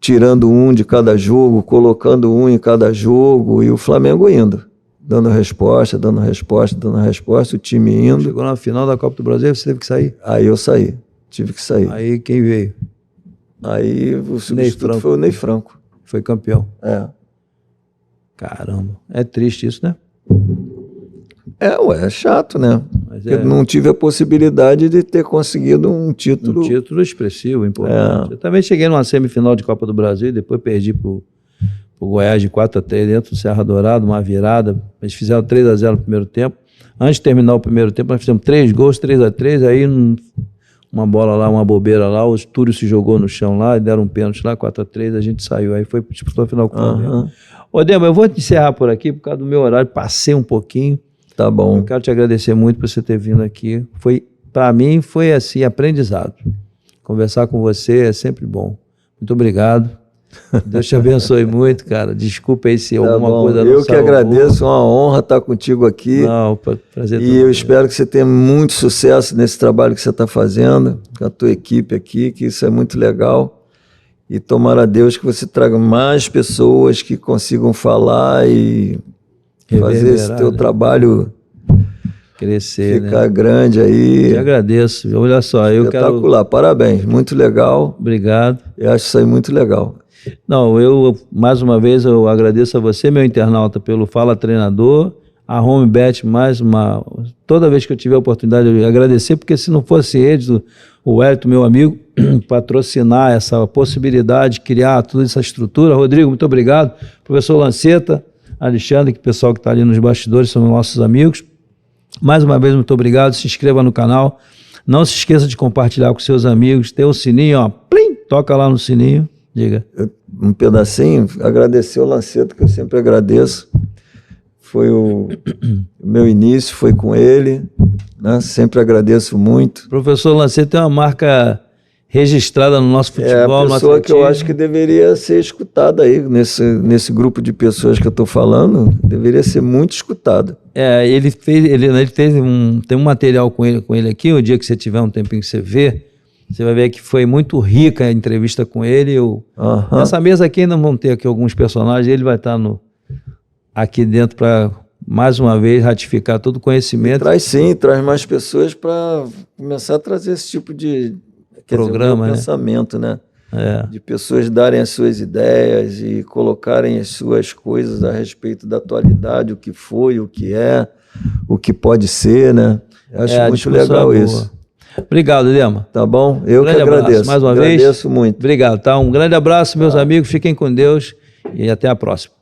tirando um de cada jogo, colocando um em cada jogo, e o Flamengo indo. Dando resposta, o time indo. Chegou na final da Copa do Brasil, você teve que sair? Aí eu saí, tive que sair. Aí quem veio? Aí o substituto foi o Ney Franco. Foi campeão. Caramba, é triste isso, né? É chato, né? Eu não tive a possibilidade de ter conseguido um título... Um título expressivo, importante. Eu também cheguei numa semifinal de Copa do Brasil e depois perdi pro Goiás de 4-3 dentro do Serra Dourada, uma virada. Eles fizeram 3-0 no primeiro tempo. Antes de terminar o primeiro tempo, nós fizemos 3 gols, 3-3, aí uma bola lá, uma bobeira lá, o Túlio se jogou no chão lá, deram um pênalti lá, 4-3, a gente saiu. Aí foi disputou a final com o Flamengo. Ô, Dema, eu vou te encerrar por aqui, por causa do meu horário, passei um pouquinho. Tá bom. Eu quero te agradecer muito por você ter vindo aqui. Para mim, foi assim, aprendizado. Conversar com você é sempre bom. Muito obrigado. Deus te abençoe muito, cara. Desculpa aí se alguma coisa não Eu que agradeço, é uma honra estar contigo aqui. Não, prazer. E eu espero que você tenha muito sucesso nesse trabalho que você está fazendo, com a tua equipe aqui, que isso é muito legal. E tomara a Deus que você traga mais pessoas que consigam falar e fazer esse teu trabalho crescer, ficar grande aí. Te agradeço. Olha só, eu quero... Espetacular, parabéns, muito legal. Obrigado. Eu acho isso aí muito legal. Não, mais uma vez, eu agradeço a você, meu internauta, pelo Fala Treinador, a HomeBet, toda vez que eu tiver a oportunidade, eu agradecer, porque se não fosse eles, o Hélito, meu amigo, patrocinar essa possibilidade de criar toda essa estrutura. Rodrigo, muito obrigado. Professor Lanceta, Alexandre, que o pessoal que está ali nos bastidores são nossos amigos. Mais uma vez, muito obrigado. Se inscreva no canal. Não se esqueça de compartilhar com seus amigos. Tem o sininho, ó. Plim! Toca lá no sininho. Diga. Um pedacinho. Agradecer o Lanceta, que eu sempre agradeço. Foi o meu início, foi com ele. Né? Sempre agradeço muito. Professor Lanceta tem uma marca registrada no nosso futebol. É a no pessoa que eu atletismo. acho que deveria ser escutada aí, nesse grupo de pessoas que eu estou falando, deveria ser muito escutada. Tem um material com ele aqui, o dia que você tiver um tempinho que você vê, você vai ver que foi muito rica a entrevista com ele. Nessa mesa aqui ainda vão ter aqui alguns personagens, ele vai estar aqui dentro para, mais uma vez, ratificar todo o conhecimento. Traz mais pessoas para começar a trazer esse tipo de programa, né? Pensamento, né? É. De pessoas darem as suas ideias e colocarem as suas coisas a respeito da atualidade, o que foi, o que é, o que pode ser, né? Eu acho muito legal isso. Obrigado, Lema. Tá bom? Eu que agradeço. Abraço, mais uma vez. Agradeço muito. Obrigado, tá? Um grande abraço, meus amigos. Fiquem com Deus e até a próxima.